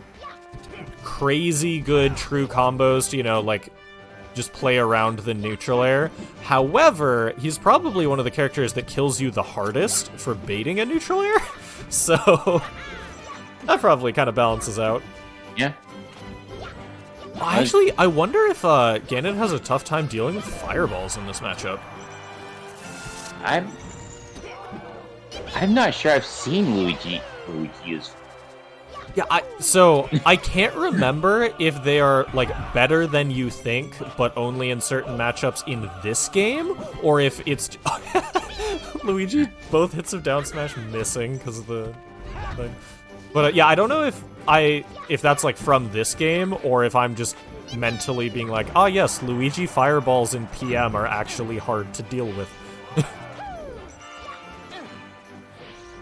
crazy good true combos to, you know, like, just play around the neutral air. However, he's probably one of the characters that kills you the hardest for baiting a neutral air. So that probably kind of balances out. Yeah. Actually, I wonder if Ganon has a tough time dealing with fireballs in this matchup. I'm not sure I've seen Luigi use. Yeah, so I can't remember if they are like better than you think, but only in certain matchups in this game, or if it's Luigi both hits of down smash missing because of the thing. But yeah, I don't know if that's like from this game or if I'm just mentally being like, oh yes, Luigi fireballs in PM are actually hard to deal with.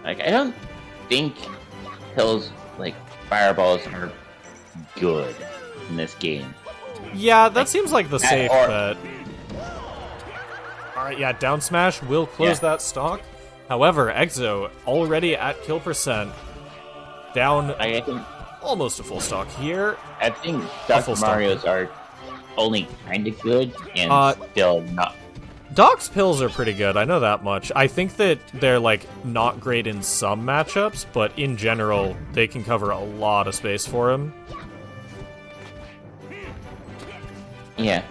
Like, I don't think Hill's like fireballs are good in this game. Yeah, that seems like the safe or- bet. Alright, yeah, down smash will close that stock. However, Exo already at kill percent. Down I think almost a full stock here. I think Dr. Mario's are only kind of good and still not. Doc's pills are pretty good, I know that much. I think that they're, like, not great in some matchups, but in general, they can cover a lot of space for him. Yeah.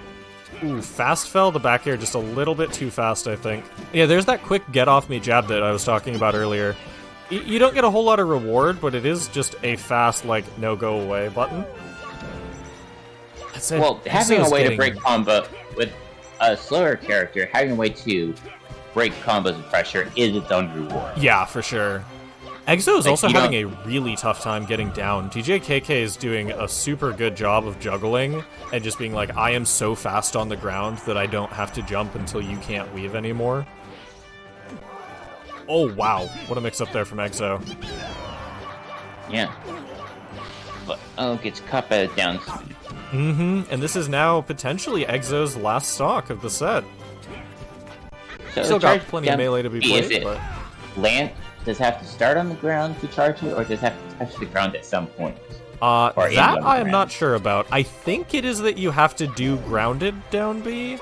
Ooh, fast fell the back air just a little bit too fast, I think. Yeah, there's that quick get-off-me jab that I was talking about earlier. You don't get a whole lot of reward, but it is just a fast, like, no-go-away button. Well, having a way to break combo with a slower character, having a way to break combos with pressure is its own reward. Yeah, for sure. Exo is also having a really tough time getting down. TJKK is doing a super good job of juggling and just being like, I am so fast on the ground that I don't have to jump until you can't weave anymore. Oh, wow. What a mix-up there from Exo. Yeah. But, gets caught by the down speed. Mm-hmm, and this is now potentially Exo's last stock of the set. So still got plenty of melee to be played, but... Does it have to start on the ground to charge it, or does it have to touch the ground at some point? That I am not sure about. I think it is that you have to do grounded down B,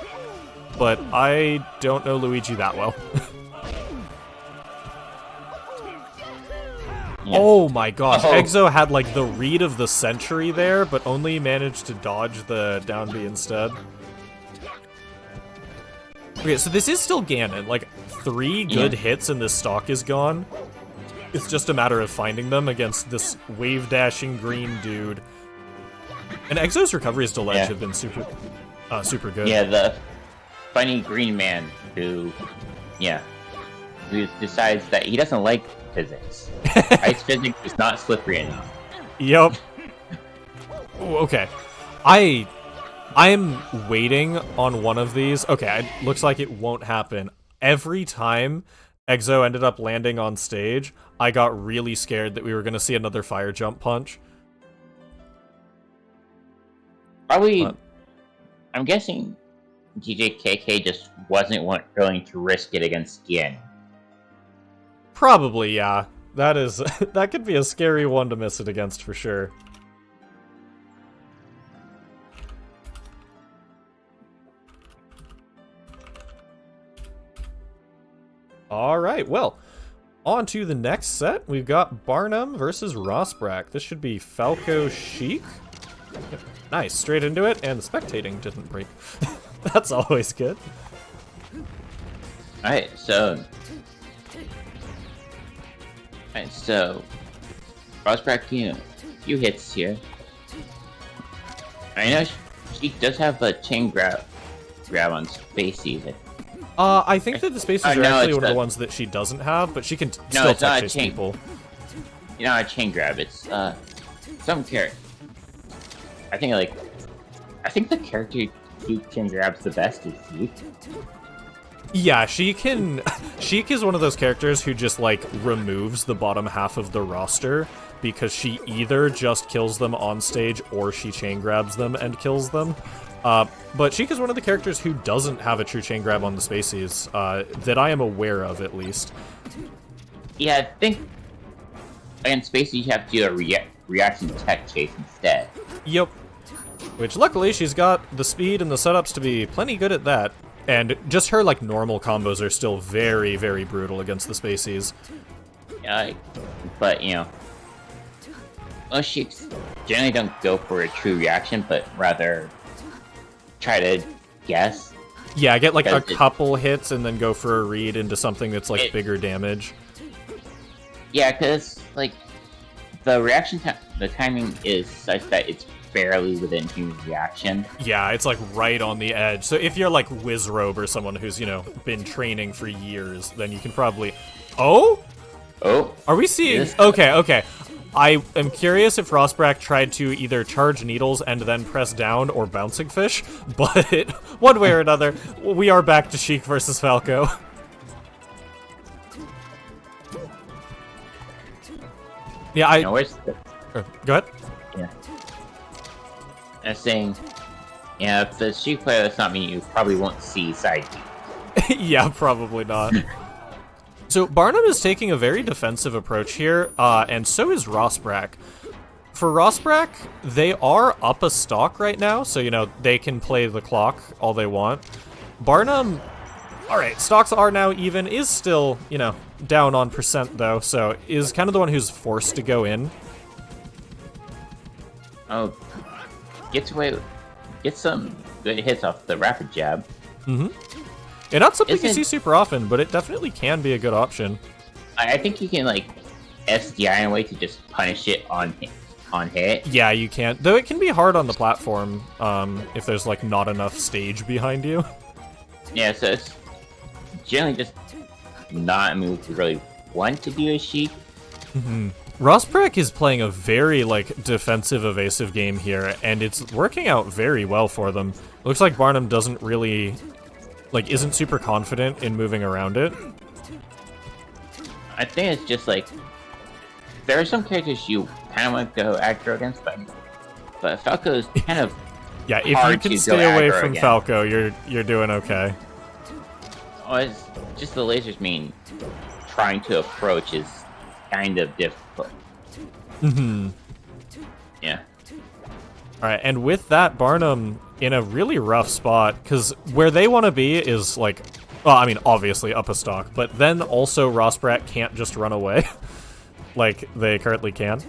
but I don't know Luigi that well. Yeah. Oh my gosh, Exo had like the read of the century there, but only managed to dodge the down B instead. Okay, so this is still Ganon. Like, 3 good hits and this stock is gone. It's just a matter of finding them against this wave-dashing green dude. And Exo's recoveries to ledge have been super good. Yeah, the funny green man who decides that he doesn't like physics. Ice physics is not slippery enough. Yep. Ooh, okay. I'm waiting on one of these. Okay, it looks like it won't happen. Every time Exo ended up landing on stage, I got really scared that we were going to see another fire jump punch. Probably, I'm guessing TJKK just wasn't willing to risk it against Ganon. Probably, yeah. That could be a scary one to miss it against for sure. Alright, well, on to the next set. We've got Barnum versus Rossbrack. This should be Falco Chic. Yep. Nice, straight into it, and the spectating didn't break. That's always good. Alright, so Rossbrack, few hits here. I know she does have a chain grab on Spacey. I think that the spaces are actually one of the ones that she doesn't have, but she can still touch his people. You know, a chain grab. It's some character. I think the character who chain grabs the best is Sheik. Yeah, Sheik is one of those characters who just like removes the bottom half of the roster because she either just kills them on stage or she chain grabs them and kills them. But Sheik is one of the characters who doesn't have a true chain grab on the Spaceys, that I am aware of, at least. Yeah, I think against Spacey, you have to do a reaction tech chase instead. Yep. Which luckily she's got the speed and the setups to be plenty good at that. And just her like normal combos are still very, very brutal against the Spaceys. But you know, most Sheiks generally don't go for a true reaction, but rather try to guess. Yeah, get like a couple hits and then go for a read into something that's like bigger damage. Yeah, because like the reaction time, the timing is such that it's barely within human reaction. Yeah, it's like right on the edge. So if you're like Wizrobe or someone who's, you know, been training for years, then you can probably... Oh? Oh? Are we seeing... Okay. I am curious if Rosbrack tried to either charge needles and then press down or bouncing fish, but one way or another, we are back to Sheik versus Falco. Yeah, You know, where's the... Go ahead. Yeah. I'm saying, yeah, if the Sheik player that's not me, you probably won't see side B. Yeah, probably not. So Barnum is taking a very defensive approach here, and so is Rosbrack. For Rosbrack, they are up a stock right now, so, you know, they can play the clock all they want. Barnum, alright, stocks are now even, is still, you know, down on percent, though, so is kind of the one who's forced to go in. Oh, get some good hits off the rapid jab. Mm-hmm. And not something you see super often, but it definitely can be a good option. I think you can, like, SDI in a way to just punish it on hit. Yeah, you can. Though it can be hard on the platform, if there's, like, not enough stage behind you. Yeah, so it's generally just not a move you really want to do a Sheik. Mm-hmm. Rosbrack is playing a very, like, defensive, evasive game here, and it's working out very well for them. It looks like Barnum doesn't really... like, isn't super confident in moving around it. I think it's just, like, there are some characters you kind of want to go aggro against, but Falco's kind of yeah, if you can stay away from Falco, you're doing okay. Oh, it's just the lasers mean trying to approach is kind of difficult. Mm-hmm. Yeah. Alright, and with that, Barnum in a really rough spot, because where they want to be is, like, well, I mean, obviously up a stock, but then also Rosbrack can't just run away, like they currently can.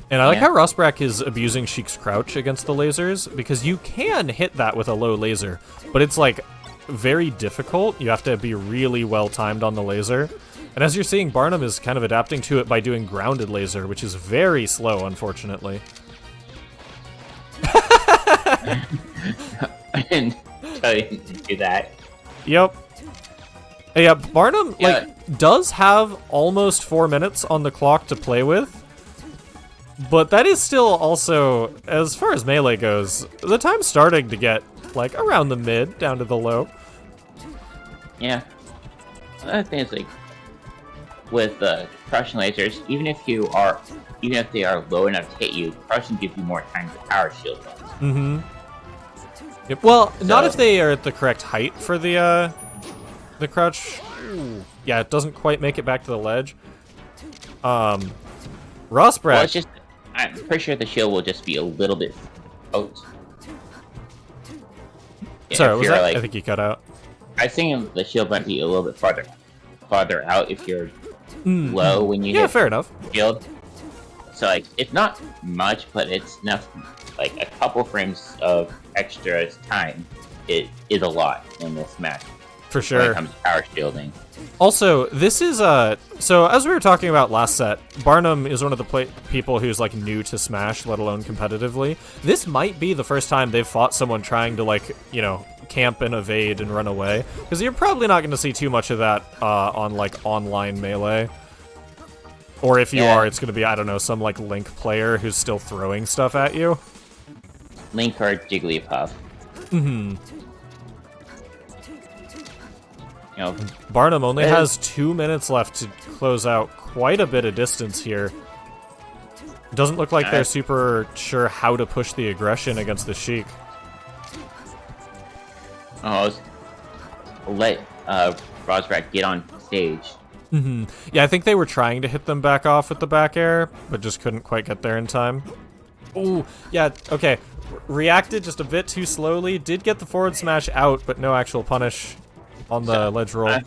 And I like how Rosbrack is abusing Sheik's crouch against the lasers, because you can hit that with a low laser, but it's, like, very difficult. You have to be really well-timed on the laser. And as you're seeing, Barnum is kind of adapting to it by doing grounded laser, which is very slow, unfortunately. I didn't tell you to do that. Yep. Yeah, Barnum, like, does have almost 4 minutes on the clock to play with. But that is still also, as far as melee goes, the time's starting to get, like, around the mid, down to the low. Yeah. Another thing is, like, with crushing lasers, even if they are low enough to hit you, crushing gives you more time to power shield them. Mm-hmm. Yep. Well, not if they are at the correct height for the crouch. Ooh. Yeah, it doesn't quite make it back to the ledge. Rosbrack. Well, it's just, I'm pretty sure the shield will just be a little bit out. Yeah, sorry, was that? Like, I think you cut out. I think the shield might be a little bit farther out if you're low when you hit fair enough. Shield. So, like, it's not much, but it's enough. Like, a couple frames of extra time is a lot in this match. For sure. When it comes to power shielding. Also, this is, so as we were talking about last set, Barnum is one of the people who's, like, new to Smash, let alone competitively. This might be the first time they've fought someone trying to, like, you know, camp and evade and run away. Because you're probably not going to see too much of that on, like, online Melee. Or if you are, it's going to be, I don't know, some, like, Link player who's still throwing stuff at you. Link or Jigglypuff. Mm-hmm. You know, Barnum only has 2 minutes left to close out quite a bit of distance here. Doesn't look like they're super sure how to push the aggression against the Sheik. let Rosbrack get on stage Yeah, I think they were trying to hit them back off with the back air, but just couldn't quite get there in time. Ooh, yeah, okay. Reacted just a bit too slowly. Did get the forward smash out, but no actual punish on the ledge roll.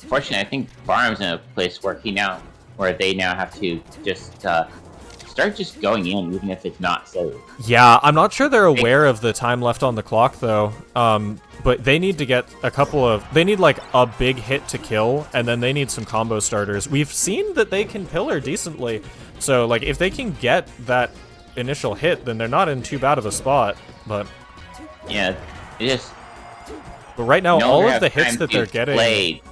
Fortunately, I think Barnum's in a place where they now have to just start just going in, even if it's not saved. Yeah, I'm not sure they're aware of the time left on the clock, though. But they need to get they need, like, a big hit to kill, and then they need some combo starters. We've seen that they can pillar decently, so, like, if they can get that initial hit, then they're not in too bad of a spot, but... Yeah, But right now, all of the hits that they're getting... They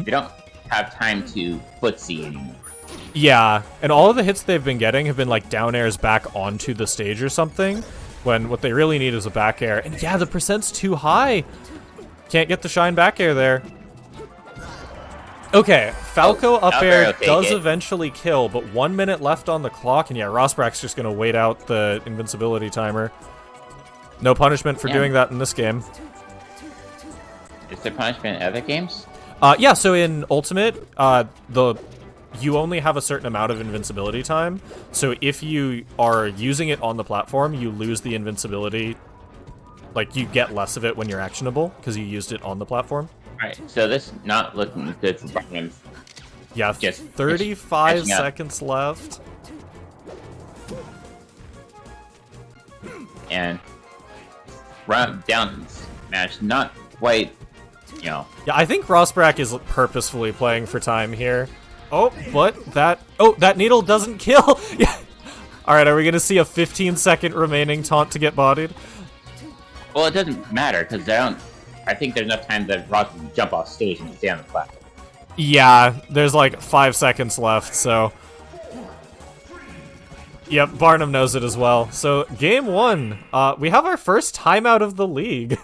don't have time to footsie anymore. Yeah, and all of the hits they've been getting have been, like, down airs back onto the stage or something, when what they really need is a back air. And yeah, the percent's too high. Can't get the shine back air there. Okay, Falco up air does eventually kill, but 1 minute left on the clock, and yeah, Rosbrack's just gonna wait out the invincibility timer. No punishment for doing that in this game. Is there punishment in other games? Yeah, so in Ultimate, you only have a certain amount of invincibility time, so if you are using it on the platform, you lose the invincibility. Like, you get less of it when you're actionable, because you used it on the platform. Alright, so this is not looking good for Barnum. Yeah, just 35 seconds left. And run down smash, not quite, you know. Yeah, I think Rosbrack is purposefully playing for time here. Oh, but that needle doesn't kill. Yeah. All right, are we gonna see a 15-second remaining taunt to get bodied? Well, it doesn't matter because I think there's enough time that Ross can jump off stage and stay on the platform. Yeah, there's like 5 seconds left, so. Yep, Barnum knows it as well. So, game 1, we have our first timeout of the league.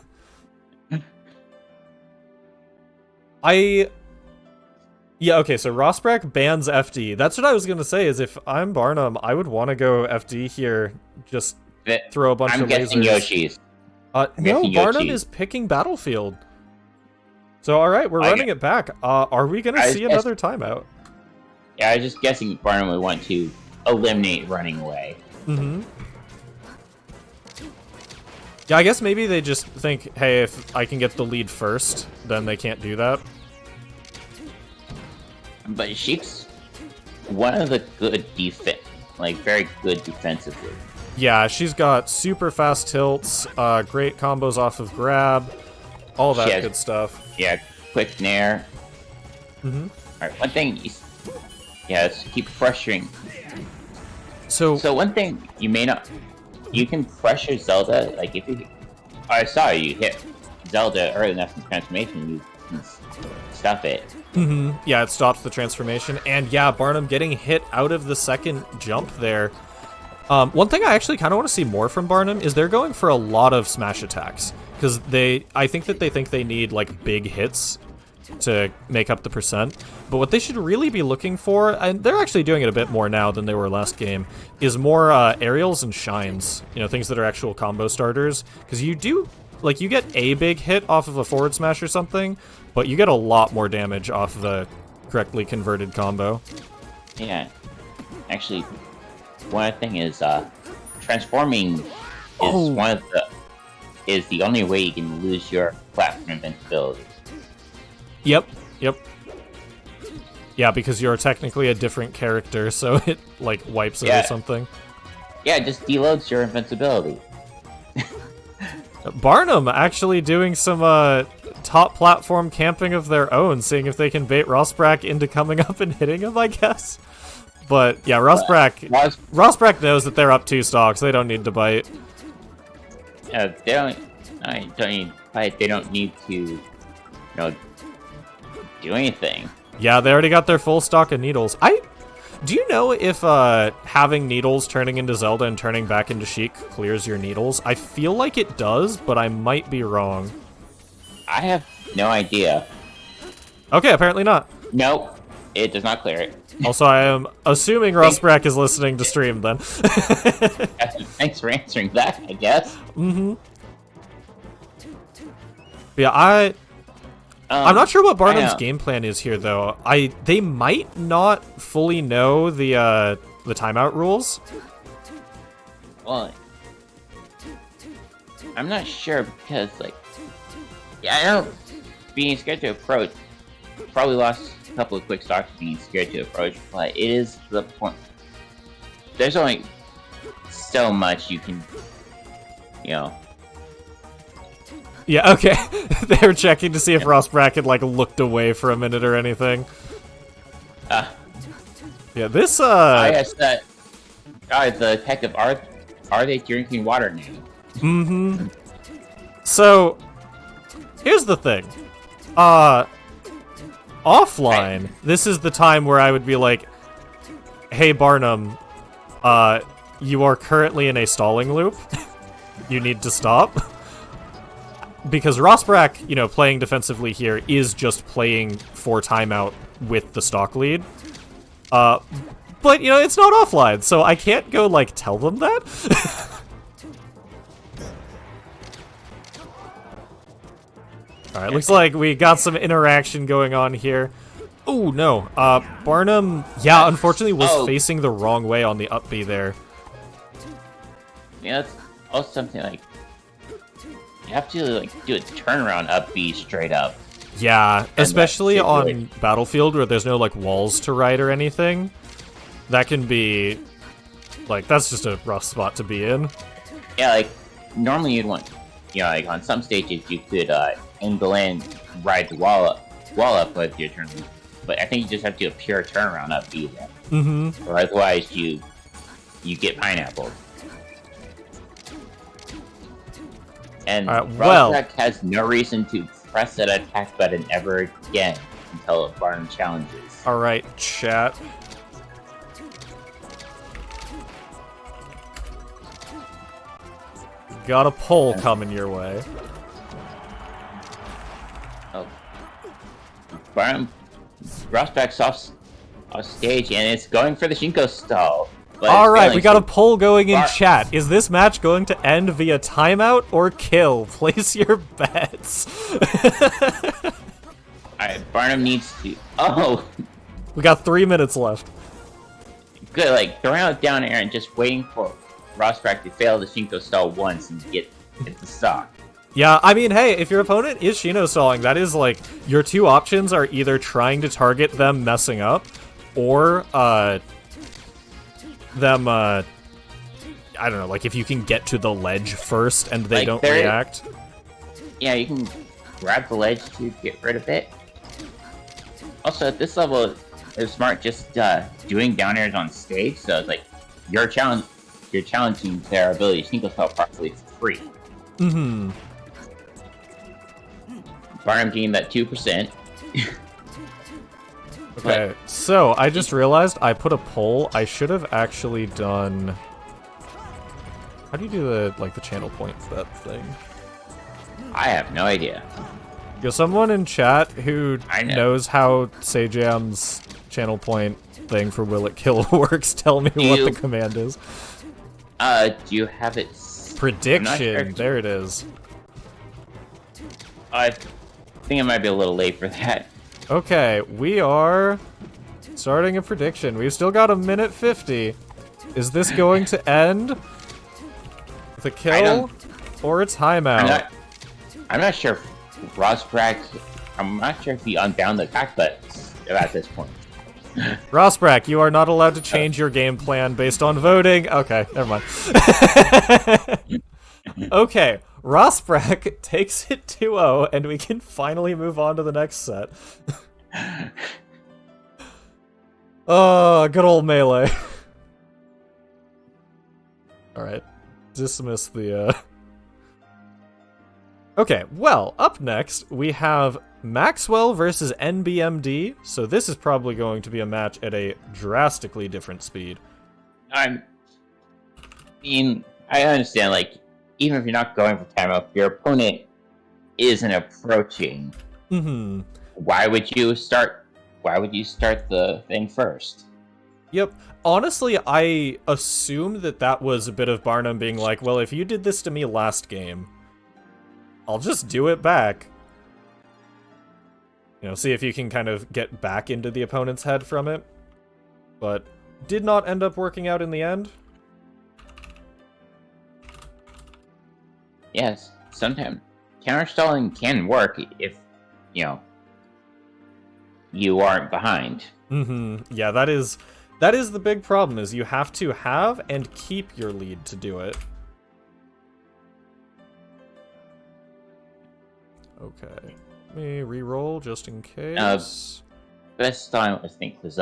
Yeah, okay, so Rosbrack bans FD. That's what I was gonna say, is if I'm Barnum, I would want to go FD here, just throw a bunch of lasers. I'm guessing Yoshi's. No, Barnum is picking Battlefield. So, alright, we're running it back. Are we gonna see another timeout? Yeah, I was just guessing Barnum would want to eliminate running away. Yeah, I guess maybe they just think, hey, if I can get the lead first, then they can't do that. But Sheik's one of the good very good defensively. Yeah, she's got super fast tilts, great combos off of grab, all that good stuff. Yeah, quick nair. Alright, one thing, is keep pressuring. So one thing you can pressure Zelda, like if you, I saw you hit Zelda early enough in transformation, you can stop it. Yeah, it stops the transformation, and yeah, Barnum getting hit out of the second jump there. One thing I actually kind of want to see more from Barnum is they're going for a lot of smash attacks, because I think that they think they need, like, big hits to make up the percent, but what they should really be looking for, and they're actually doing it a bit more now than they were last game, is more aerials and shines, you know, things that are actual combo starters, because you do, like, you get a big hit off of a forward smash or something, but you get a lot more damage off of a correctly converted combo. Yeah, actually, one thing is transforming is the only way you can lose your platform invincibility. Yep. Yeah, because you're technically a different character, so it, like, wipes it or something. Yeah, it just deloads your invincibility. Barnum actually doing some top platform camping of their own, seeing if they can bait Rosbrack into coming up and hitting him, I guess. But yeah, Rosbrack knows that they're up 2 stocks. They don't need to bite. Yeah, they don't need to bite. They don't need to, do anything. Yeah, they already got their full stock of needles. Do you know if having needles turning into Zelda and turning back into Sheik clears your needles? I feel like it does, but I might be wrong. I have no idea. Okay, apparently not. Nope, it does not clear it. Also, I am assuming Rosbrack is listening to stream then. Thanks for answering that, I guess. Yeah, I'm not sure what I Barnum's know. game plan is here, though. They might not fully know the timeout rules. Well, I'm not sure because, like, yeah, I know being scared to approach probably lost a couple of quick stocks being scared to approach, but it is the point. There's only so much you can, you know. Yeah, okay. They were checking to see if Ross Brackett, like, looked away for a minute or anything. Yeah, this, I guess that. The detective, are they drinking water now? Mm-hmm. So, here's the thing. Offline, this is the time where I would be like, hey, Barnum, you are currently in a stalling loop. You need to stop. Because Rosbrack, you know, playing defensively here is just playing for timeout with the stock lead. But, you know, it's not offline, so I can't go, like, tell them that. Alright, looks like we got some interaction going on here. Oh, no. Barnum, yeah, unfortunately was facing the wrong way on the up B there. Yeah, that's also something like you have to like do a turnaround up B straight up. Yeah, especially on Battlefield where there's no like walls to ride or anything. That can be like that's just a rough spot to be in. Yeah, like normally you'd want, you know, like on some stages you could angle in, ride the wall up with your turn. But I think you just have to do a pure turnaround up B then. Mm-hmm. Or otherwise you get pineappled. And Rosbrack has no reason to press that attack button ever again until Barnum challenges. Alright, chat. Got a poll coming your way. Oh. Rosbrack's off stage and it's going for the Shinko stall. Alright, we got a poll going in chat. Is this match going to end via timeout or kill? Place your bets. Alright, Barnum needs to... Oh! We got 3 minutes left. Good, like, throwing out down air and just waiting for Rosbrack to fail the Shinko stall once and get the stock. Yeah, I mean, hey, if your opponent is Shino stalling, that is, like, your two options are either trying to target them messing up, or, them, I don't know, like, if you can get to the ledge first and they don't react. Yeah, you can grab the ledge to get rid of it. Also, at this level, it's smart just doing down airs on stage, so it's like, you're challenging their ability to Shinko stall properly for free. Mm-hmm. Barnum getting that 2%. Okay, so I just realized I put a poll. I should have actually done... How do you do the channel point for that thing? I have no idea. Is someone in chat who knows how Sajam's channel point thing for Will It Kill works, tell me what the command is. Do you have it? Prediction, there it is. I think it might be a little late for that. Okay, we are starting a prediction. We've still got 1:50. Is this going to end with a kill or a timeout? I'm not sure if Rosbrack... I'm not sure if he unbound the attack buttons at this point. Rosbrack, you are not allowed to change your game plan based on voting. Okay, never mind. Okay, Rosbrack takes it 2-0, and we can finally move on to the next set. Oh, good old melee. Alright, dismiss the, Okay, well, up next, we have Maxwell versus NBMD, so this is probably going to be a match at a drastically different speed. I understand, like, even if you're not going for timeout, your opponent isn't approaching. Mm-hmm. Why would you start the thing first? Yep. Honestly, I assumed that was a bit of Barnum being like, well, if you did this to me last game, I'll just do it back. You know, see if you can kind of get back into the opponent's head from it. But did not end up working out in the end. Yes, sometimes counter-stalling can work if, you know, you aren't behind. Yeah, that is the big problem, is you have to have and keep your lead to do it. Okay. Let me re-roll just in case. Best time, I think, was,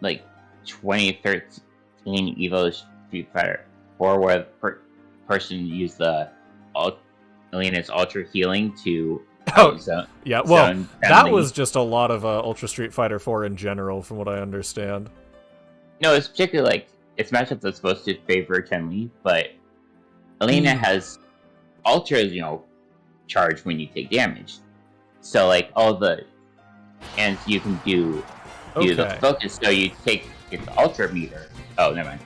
like, 2013 Evo Street Fighter 4, where the person used the Alina's Ultra Healing to... yeah, well, that was just a lot of Ultra Street Fighter 4 in general, from what I understand. No, it's particularly, like, it's matchups that's supposed to favor Chun-Li, but Alina has Ultras, you know, charge when you take damage. So, like, and you can do the focus, so you get the Ultra meter. Oh, never mind.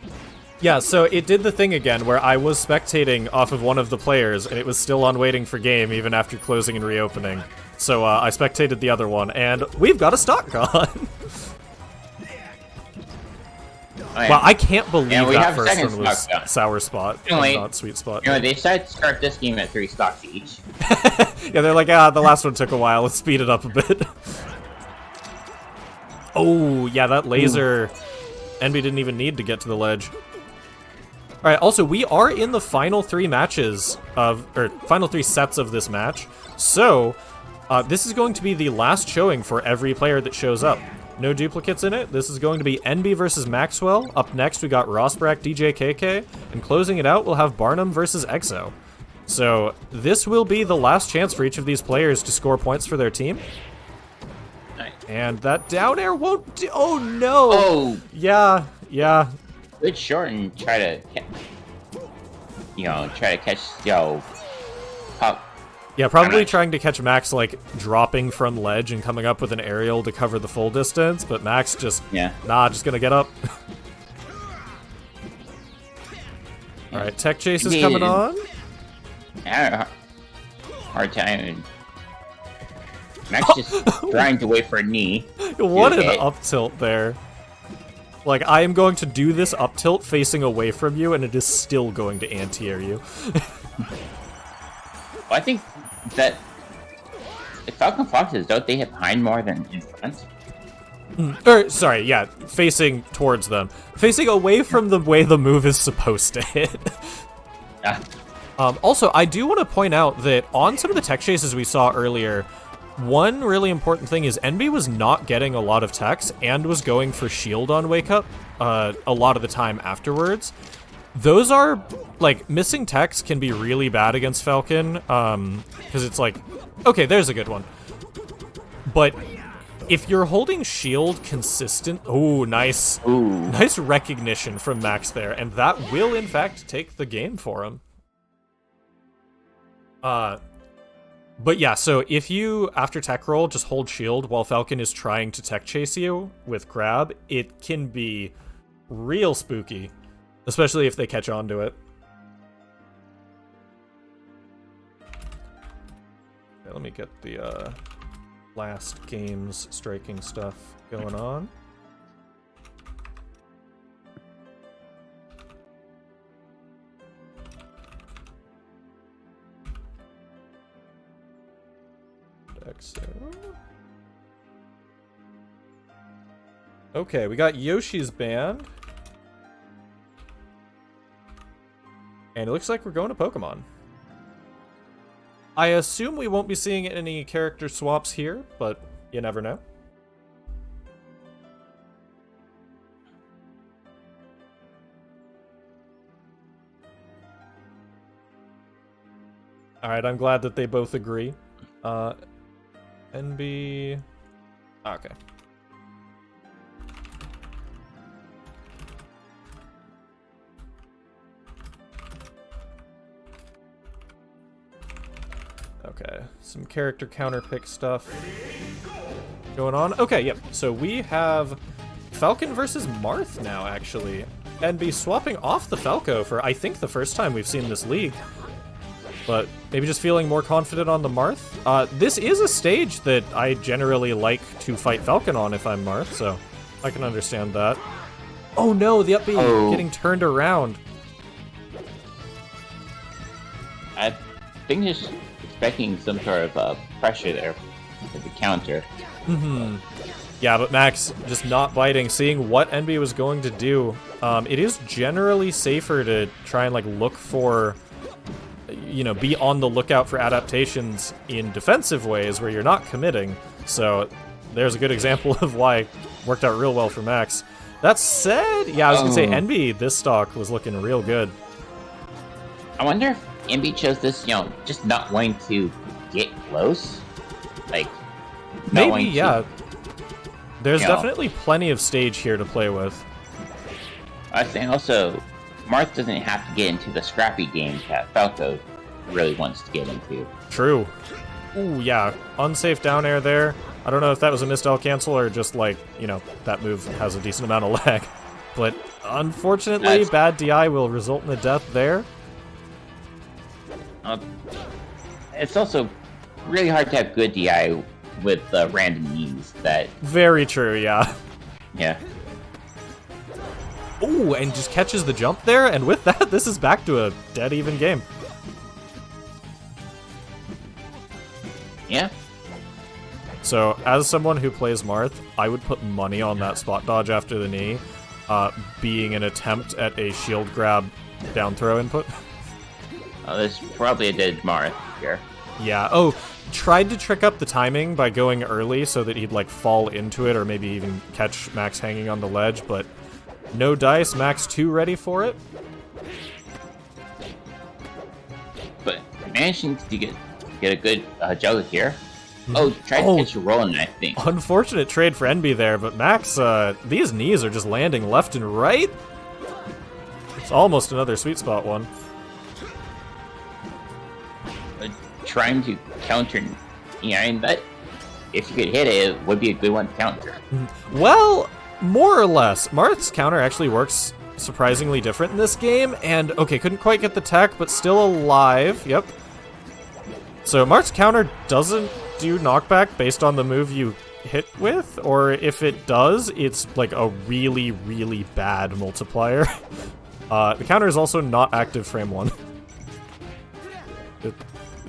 Yeah, so it did the thing again where I was spectating off of one of the players, and it was still on waiting for game even after closing and reopening. So I spectated the other one, and we've got a stock gone! Wow, I can't believe that first one was Sour Spot, and not Sweet Spot. You know, they decided to start this game at 3 stocks each. Yeah, they're like, the last one took a while, let's speed it up a bit. Oh, yeah, that laser... Envy didn't even need to get to the ledge. Alright, also, we are in the final 3 matches final 3 sets of this match, so this is going to be the last showing for every player that shows up. No duplicates in it. This is going to be NB versus Maxwell. Up next, we got Rossbrack, DJ KK, and closing it out, we'll have Barnum versus EXO. So, this will be the last chance for each of these players to score points for their team. Nice. And that down air won't do- oh no! Oh! Yeah. Good short and try to catch, pop. Yeah, probably trying to catch Max, like, dropping from ledge and coming up with an aerial to cover the full distance, but Max just, just gonna get up. Alright, Tech Chase is coming on. Hard time. Max just trying to wait for a knee. What an up tilt there. Like, I am going to do this up tilt facing away from you, and it is still going to anti-air you. Well, I think that the Falcon Foxes, don't they hit behind more than in front? Sorry, yeah, facing towards them. Facing away from the way the move is supposed to hit. Also, I do want to point out that on some of the tech chases we saw earlier, one really important thing is NB was not getting a lot of techs and was going for shield on Wake Up a lot of the time afterwards. Those are, like, missing techs can be really bad against Falcon, because it's like, okay, there's a good one. But if you're holding shield consistent, oh, nice. Ooh. Nice recognition from Max there, and that will, in fact, take the game for him. But yeah, so if you, after tech roll, just hold shield while Falcon is trying to tech chase you with grab, it can be real spooky, especially if they catch on to it. Okay, let me get the last game's striking stuff going on. Okay, we got Yoshi's band. And it looks like we're going to Pokemon. I assume we won't be seeing any character swaps here, but you never know. Alright, I'm glad that they both agree. NB... Okay. Okay, some character counter pick stuff going on. Okay, yep. So we have Falcon versus Marth now, actually. NB swapping off the Falco for, I think, the first time we've seen this league. but maybe just feeling more confident on the Marth. This is a stage that I generally like to fight Falcon on if I'm Marth, so I can understand that. Oh no, the up B getting turned around. I think he's expecting some sort of pressure there with the counter. Yeah, but Max just not biting, seeing what NB was going to do. It is generally safer to try and like look for, you know, be on the lookout for adaptations in defensive ways where you're not committing. So there's a good example of why it worked out real well for Max. That said, yeah, I was gonna say NB this stock was looking real good. I wonder if NB chose this, you know, just not wanting to get close, like maybe, yeah. There's definitely plenty of stage here to play with. I was saying also, Marth doesn't have to get into the scrappy game that Falco really wants to get into. True. Ooh, yeah. Unsafe down air there. I don't know if that was a missed L cancel or just like, you know, that move has a decent amount of lag. But unfortunately, bad DI will result in a death there. It's also really hard to have good DI with random knees that... Very true, yeah. Yeah. Ooh, and just catches the jump there, and with that, this is back to a dead even game. Yeah. So, as someone who plays Marth, I would put money on that spot dodge after the knee, being an attempt at a shield grab down throw input. There's probably a dead Marth here. Yeah, oh, tried to trick up the timing by going early so that he'd, like, fall into it or maybe even catch Max hanging on the ledge, but no dice, Max too ready for it. But managing to get a good juggle here. Oh, tried to catch a rolling, I think. Unfortunate trade for NB there, but Max, these knees are just landing left and right. It's almost another sweet spot one. Trying to counter, yeah, and that, if you could hit it, it would be a good one to counter. Well, more or less. Marth's counter actually works surprisingly different in this game, and okay, couldn't quite get the tech, but still alive. Yep. So Marth's counter doesn't do knockback based on the move you hit with, or if it does, it's like a really, really bad multiplier. The counter is also not active frame 1.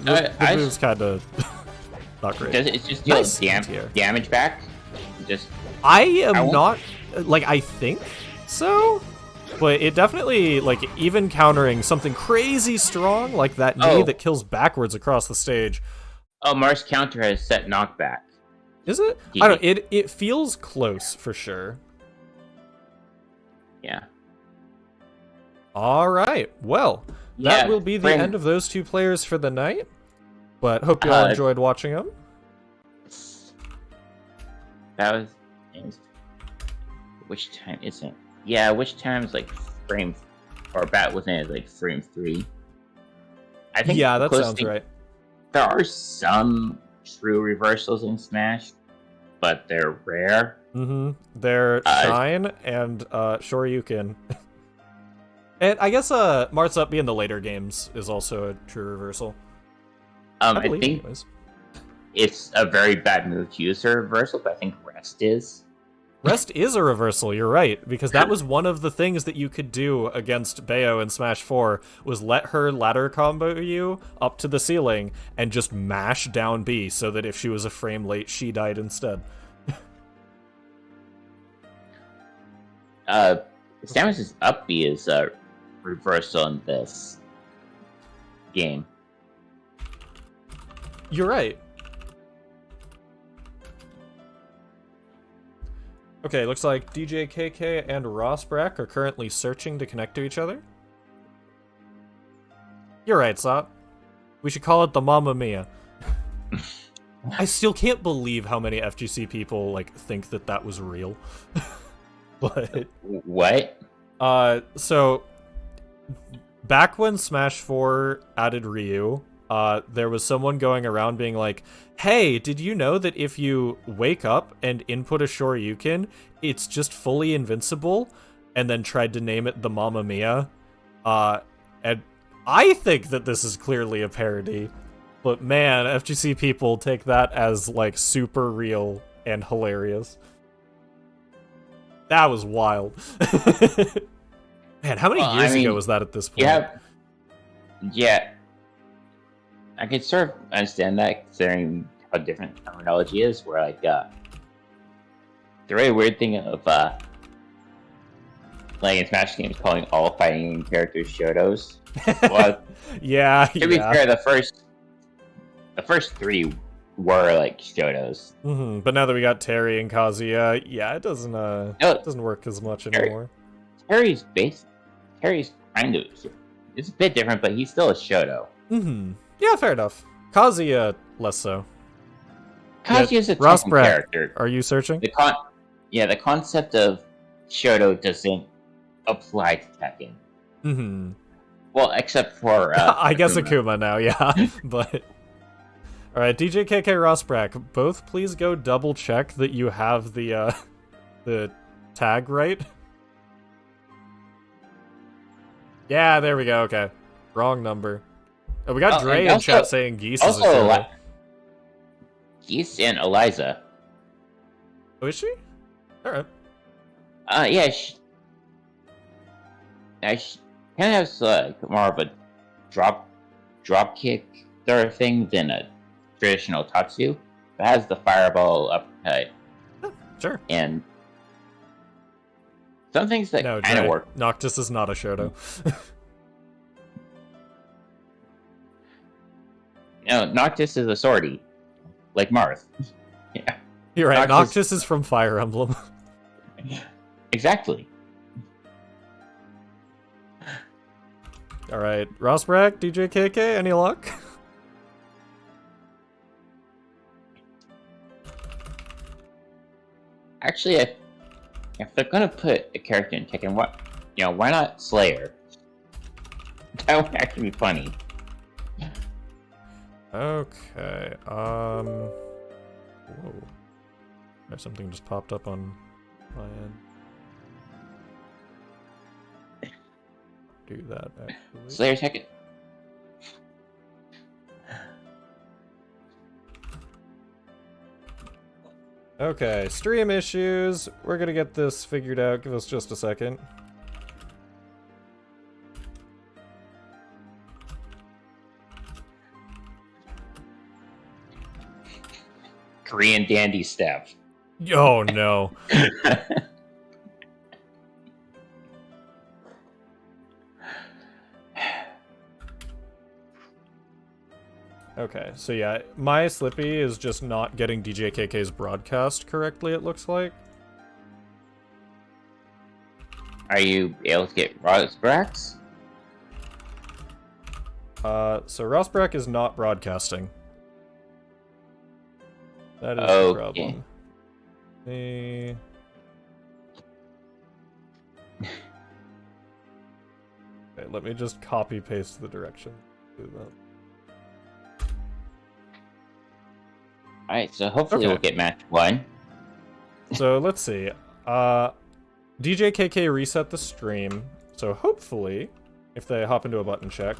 The move's kind of not great. Does it just deal damage back? I am not, like, I think so, but it definitely, like, even countering something crazy strong, like that knee that kills backwards across the stage. Oh, Marth's counter has set knockback. Is it? I don't know, it feels close, for sure. Yeah. Alright, well, that will be the end of those two players for the night, but hope you all enjoyed watching them. That was... Which time is it? Yeah, which time is like frame... Or bat within it, like frame 3. I think yeah, that sounds right. There are some true reversals in Smash, but they're rare. They're Shine and Shoryuken. And I guess Marth's up B in the later games is also a true reversal. I think it's a very bad move to use a reversal, but I think Rest is. Rest is a reversal, you're right, because that was one of the things that you could do against Bayo in Smash 4, was let her ladder combo you up to the ceiling and just mash down B so that if she was a frame late, she died instead. Samus's up B is reversal in this game. You're right. Okay, looks like DJ KK and Ross Brack are currently searching to connect to each other. You're right, Sop. We should call it the Mamma Mia. I still can't believe how many FGC people like think that that was real. But what? So back when Smash 4 added Ryu, there was someone going around being like, hey, did you know that if you wake up and input a Shoryuken, it's just fully invincible? And then tried to name it the Mamma Mia. And I think that this is clearly a parody, but man, FGC people take that as, like, super real and hilarious. That was wild. Man, how many years ago was that at this point? Yeah. I can sort of understand that, considering how different terminology is, where, like, the really weird thing of, like, in Smash games, calling all fighting characters Shotos. Well, yeah, to be fair, the first three were, like, Shotos. But now that we got Terry and Kazuya, yeah, it doesn't, it doesn't work as much anymore. Terry's kind of... It's a bit different, but he's still a Shoto. Yeah, fair enough. Kazuya, less so. Kazuya's a Tekken character. Are you searching? The concept of Shoto doesn't apply to Tekken. Well, except for I guess Akuma now, yeah. But alright, DJ KK Rosbrack, both please go double check that you have the tag right. Yeah, there we go, okay. Wrong number. Oh, we got Dre in chat saying Geese is a Shoto. Geese and Eliza. Oh, is she? Alright. Yeah, she kind of has more of a drop kick sort of thing than a traditional Tatsu. It has the fireball uppercut. Sure. And some things that kind of work. Noctis is not a Shoto. No, Noctis is a swordy. Like Marth. Yeah. You're right, Noctis is from Fire Emblem. Exactly. Alright, Rosbrack, DJ KK, any luck? Actually, if they're gonna put a character in Tekken, why not Slayer? That would actually be funny. Okay, whoa. Something just popped up on my end. Do that, actually. Slayer Tekken. Okay, stream issues. We're gonna get this figured out. Give us just a second. Korean dandy step. Oh no. Okay, so yeah, my Slippy is just not getting DJ KK's broadcast correctly, it looks like. Are you able to get Rosbrack's? So Rosbrack is not broadcasting. That is the problem. Okay, let me just copy paste the direction. Do that. Alright, so hopefully we'll get match 1. So let's see. DJ KK reset the stream, so hopefully, if they hop into a button check.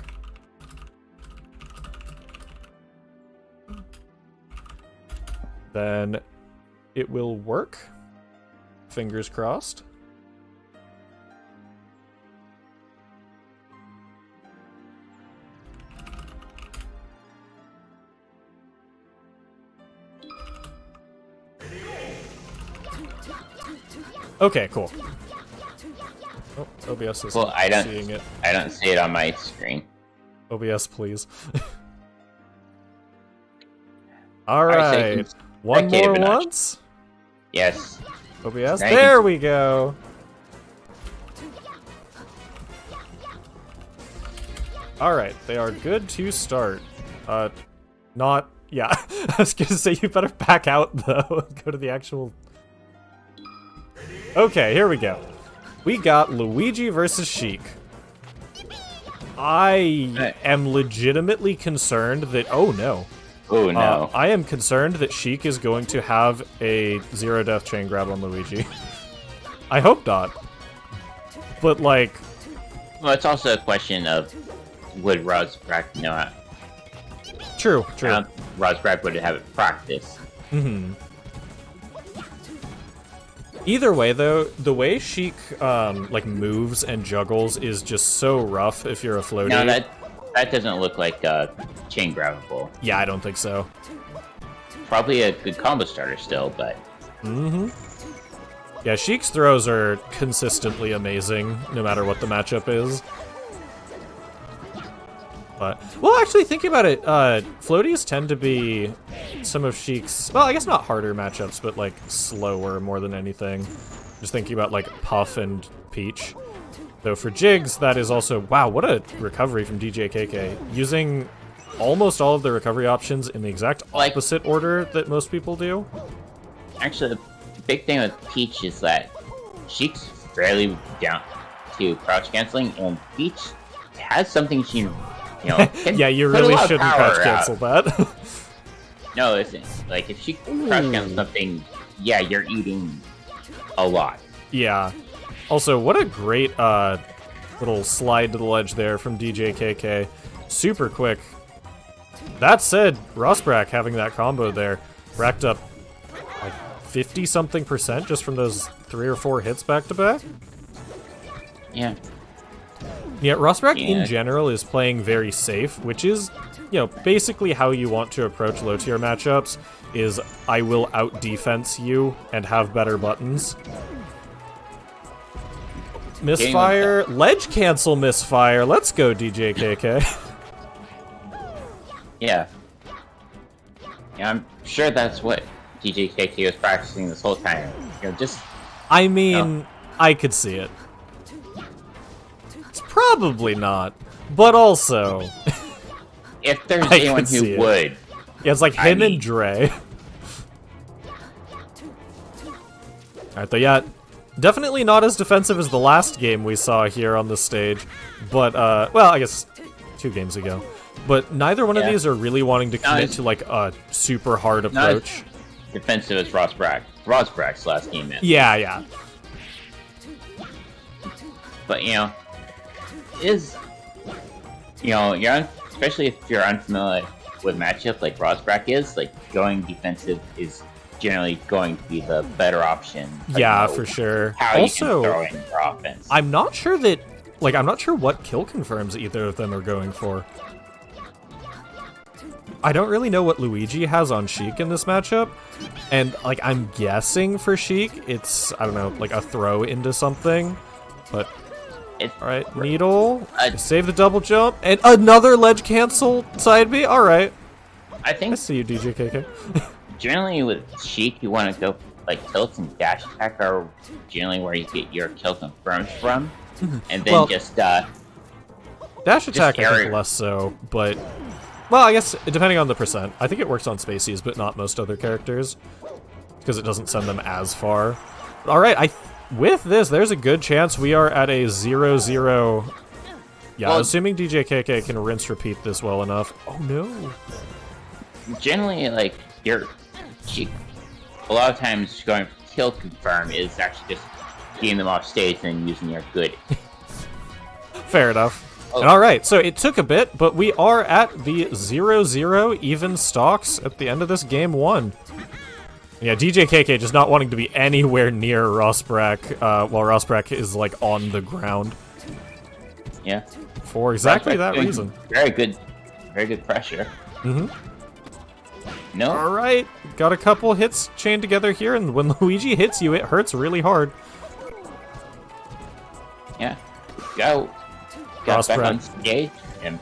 Then it will work. Fingers crossed. Okay, cool. Oh, OBS is seeing it. I don't see it on my screen. OBS, please. Alright. So one more once? Yes. OBS? There we go! Alright, they are good to start. Not... Yeah, I was gonna say you better back out, though. Go to the actual... Okay, here we go. We got Luigi versus Sheik. I am legitimately concerned that... Oh, no. Oh, no. I am concerned that Sheik is going to have a zero death chain grab on Luigi. I hope not. But, like... Well, it's also a question of would Rosbrack know? True, true. Rosbrack would have it practice. Mm-hmm. Either way, though, the way Sheik like moves and juggles is just so rough if you're a floaty. No, that doesn't look like chain grabbable. Yeah, I don't think so. Probably a good combo starter still, but... Mm-hmm. Yeah, Sheik's throws are consistently amazing, no matter what the matchup is. But, well, actually, thinking about it, floaties tend to be some of Sheik's, well, I guess not harder matchups, but, like, slower more than anything. Just thinking about, like, Puff and Peach. Though for Jigs, that is also, wow, what a recovery from DJKK. Using almost all of the recovery options in the exact opposite order that most people do. Actually, the big thing with Peach is that Sheik's fairly down to crouch canceling, and Peach has something she... yeah, you really shouldn't crouch cancel that. No, listen, like, if she crouch cancels something, yeah, you're eating a lot. Yeah. Also, what a great little slide to the ledge there from DJKK. Super quick. That said, Rosbrack having that combo there racked up like 50-something% just from those 3 or 4 hits back to back. Yeah. Yeah, Rosbrack in general is playing very safe, which is, basically how you want to approach low-tier matchups, is I will out-defense you and have better buttons. Misfire, ledge cancel misfire, let's go DJKK. Yeah. Yeah, I'm sure that's what DJKK was practicing this whole time. I mean, I could see it. Probably not, but also... if there's anyone who would... Yeah, it's like him and Dre. Alright, though, yeah, definitely not as defensive as the last game we saw here on the stage, but, well, I guess 2 games ago. But neither one of these are really wanting to commit to, like, a super hard approach. Not as defensive as Rosbrack. Rosbrack's last game, man. Yeah, yeah. But, especially if you're unfamiliar with matchup like Rosbrack is, like, going defensive is generally going to be the better option. Yeah, for sure. How also, you can throw in your offense. I'm not sure what kill confirms either of them are going for. I don't really know what Luigi has on Sheik in this matchup, and, like, I'm guessing for Sheik, it's, I don't know, like a throw into something, but... Alright, Needle, save the double jump, and another ledge cancel side B, alright. I see you, DJKK. Generally with Sheik, you want to go, like, tilts and dash attack are generally where you get your kill confirmed from, and then dash attack I think less so, but, well, I guess, depending on the percent. I think it works on Spaceys, but not most other characters, because it doesn't send them as far. Alright, with this, there's a good chance we are at a 0-0. Yeah, well, assuming DJKK can rinse repeat this well enough. Oh no. Generally, like, a lot of times going for kill confirm is actually just getting them off stage and using your good. Fair enough. Oh. Alright, so it took a bit, but we are at the 0-0 even stocks at the end of this game 1. Yeah, DJKK just not wanting to be anywhere near Rosbrack, while Rosbrack is, like, on the ground. Yeah. For exactly that reason. Very good pressure. Mm-hmm. No. Alright, got a couple hits chained together here, and when Luigi hits you, it hurts really hard. Yeah. Got back on stage, and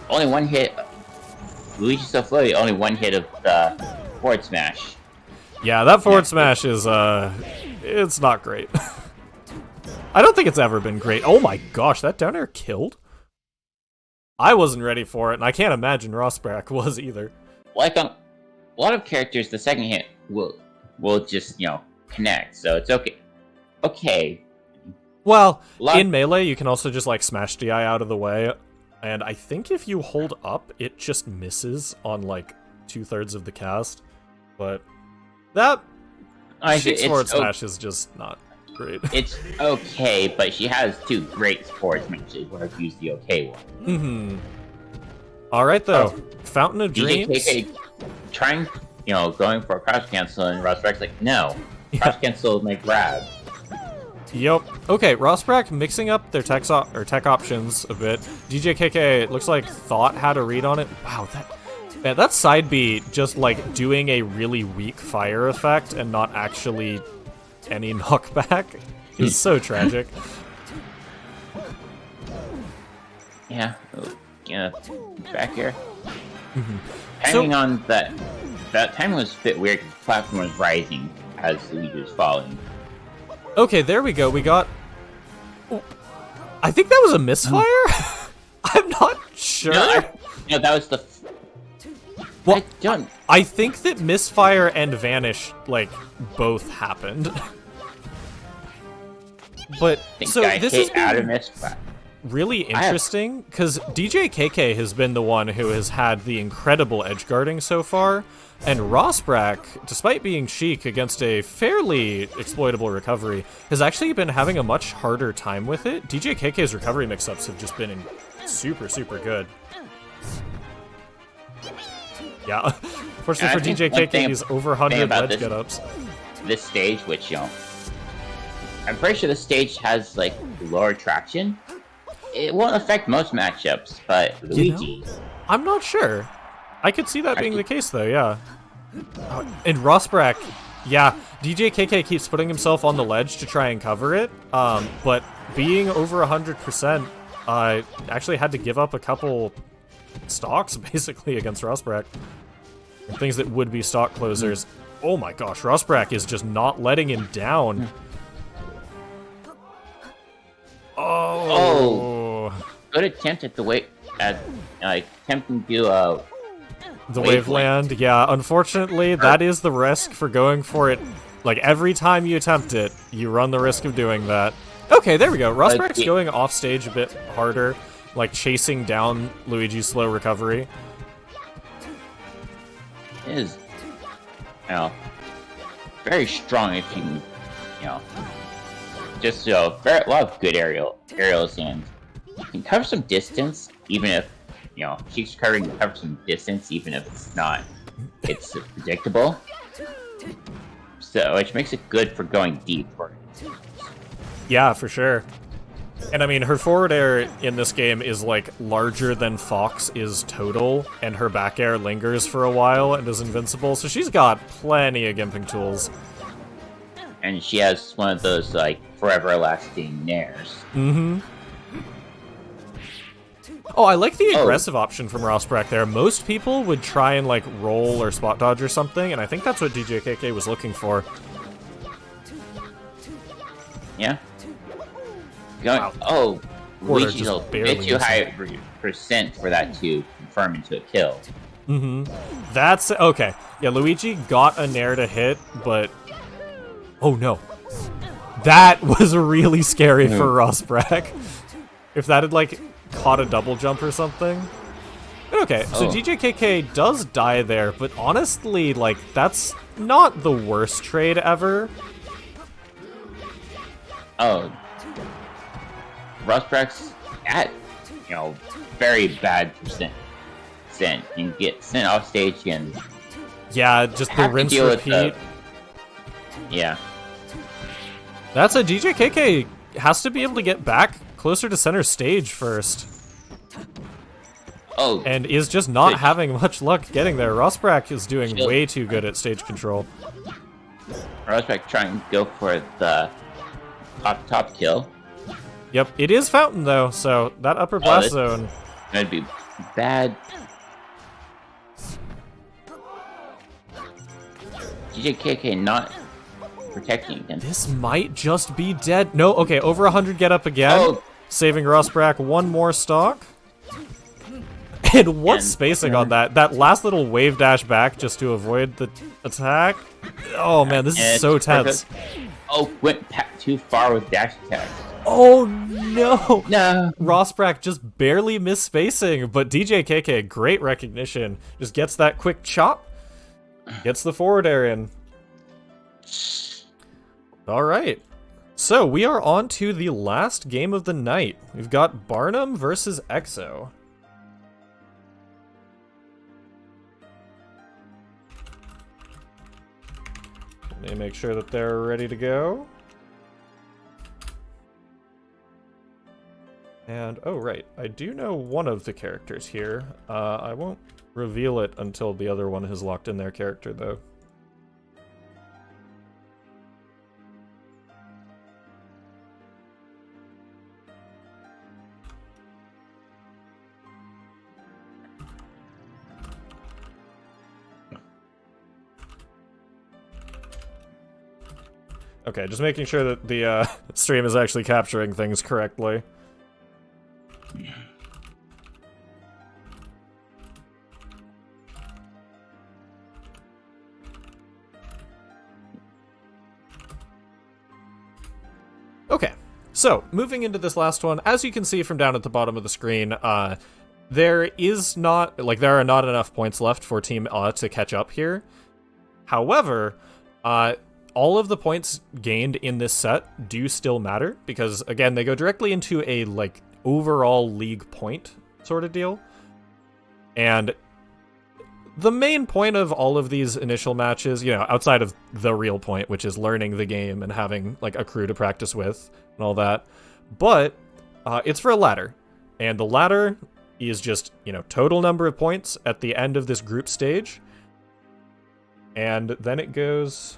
only one hit. Luigi's so floaty, only one hit of the forward smash. Yeah, that forward smash is, it's not great. I don't think it's ever been great. Oh my gosh, that down air killed? I wasn't ready for it, and I can't imagine Rosbrack was either. Like, a lot of characters, the second hit will just, connect, so it's okay. Okay. Well, in Melee, you can also just, like, smash DI out of the way, and I think if you hold up, it just misses on, like, 2/3 of the cast, but... That Sheik's forward smash is just not great. It's okay, but she has 2 great sports matches where I've used the okay one. Mm-hmm. Alright, though. Fountain of Dreams? DJKK trying, going for a cross cancel, and Rosbrack's like, no. Cross cancel my grab. Yep. Okay, Rosbrack mixing up their tech options a bit. DJKK, it looks like thought had a read on it. Wow, that side B just like doing a really weak fire effect and not actually any knockback is so tragic. Yeah, back here. Timing on that timing was a bit weird because the platform was rising as Luigi was falling. Okay, there we go. We got... I think that was a misfire? I'm not sure. No, that was the... Well, I think that misfire and vanish, like, both happened. But, so this has been really interesting, because DJKK has been the one who has had the incredible edge guarding so far, and Rosbrack, despite being Sheik against a fairly exploitable recovery, has actually been having a much harder time with it. DJKK's recovery mix-ups have just been super, super good. Yeah, fortunately for DJKK, he's over 100 ledge get-ups. This stage, which, I'm pretty sure this stage has, like, lower traction. It won't affect most matchups, but Luigi... I'm not sure. I could see that being the case, though, yeah. And Rosbrack, yeah, DJKK keeps putting himself on the ledge to try and cover it, but being over 100%, actually had to give up a couple stocks, basically, against Rosbrack. Things that would be stock closers. Oh my gosh, Rosbrack is just not letting him down. Oh. Good attempt at attempting to do the Waveland, yeah. Unfortunately, that is the risk for going for it. Like, every time you attempt it, you run the risk of doing that. Okay, there we go. Rosbrack's going off stage a bit harder, like chasing down Luigi's slow recovery. It is, very strong if you just a lot of good aerials, and you can cover some distance, even if she's covering to cover some distance, even if it's predictable. So, which makes it good for going deep. Yeah, for sure. And I mean, her forward air in this game is like larger than Fox is total, and her back air lingers for a while and is invincible, so she's got plenty of gimping tools. And she has one of those, like, forever lasting nairs. Mm-hmm. Oh, I like the aggressive option from Rosbrack there. Most people would try and, like, roll or spot dodge or something, and I think that's what DJKK was looking for. Yeah. Luigi's a bit too high percent for that to confirm into a kill. Mm-hmm. That's... okay. Yeah, Luigi got a nair to hit, but... oh, no. That was really scary for Rosbrack. If that had, like, caught a double jump or something. Okay, so DJKK does die there, but honestly, like, that's not the worst trade ever. Oh. Rosbrack's at, very bad percent. You get sent off stage and... yeah, just the rinse repeat. Yeah. That's a DJKK has to be able to get back closer to center stage first. Oh. And is just not having much luck getting there. Rosbrack is doing way too good at stage control. Rosbrack trying to go for the top kill. Yep, it is Fountain though, so that upper blast zone. That'd be bad. DJKK not protecting against. This might just be dead. No, okay, over 100 get up again. Saving Rosbrack one more stock. And what spacing on that? That last little wave dash back just to avoid the attack. Oh man, this is so tense. Oh, went too far with dash attack. Oh no! No. Rosbrack just barely missed spacing, but DJKK, great recognition. Just gets that quick chop. Gets the forward air in. Alright. So we are on to the last game of the night. We've got Barnum versus EXO. Let me make sure that they're ready to go. And, oh right, I do know one of the characters here. I won't reveal it until the other one has locked in their character, though. Okay, just making sure that the stream is actually capturing things correctly. Okay, so moving into this last one, as you can see from down at the bottom of the screen, there are not enough points left for Team to catch up here. However, all of the points gained in this set do still matter, because, again, they go directly into a, overall league point sort of deal. And the main point of all of these initial matches, outside of the real point, which is learning the game and having, a crew to practice with and all that, but it's for a ladder. And the ladder is just, total number of points at the end of this group stage. And then it goes...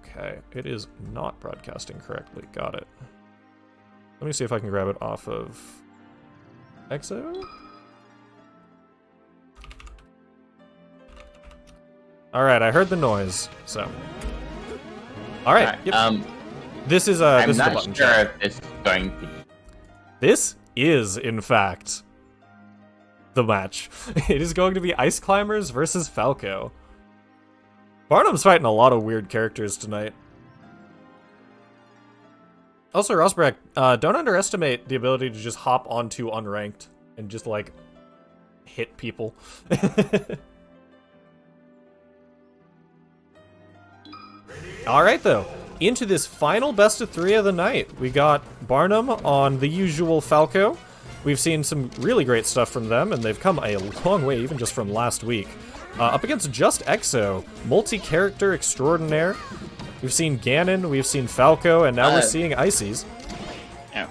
Okay, it is not broadcasting correctly. Got it. Let me see if I can grab it off of EXO. Alright, I heard the noise, so. Alright, yep. This is the button. I'm not sure if this is going to... This is, in fact, the match. It is going to be Ice Climbers versus Falco. Barnum's fighting a lot of weird characters tonight. Also, Rosberg, don't underestimate the ability to just hop onto unranked and just, hit people. Alright, though. Into this final best of 3 of the night. We got Barnum on the usual Falco. We've seen some really great stuff from them, and they've come a long way, even just from last week. Up against just EXO, multi-character extraordinaire. We've seen Ganon, we've seen Falco, and now we're seeing Ices. Yeah.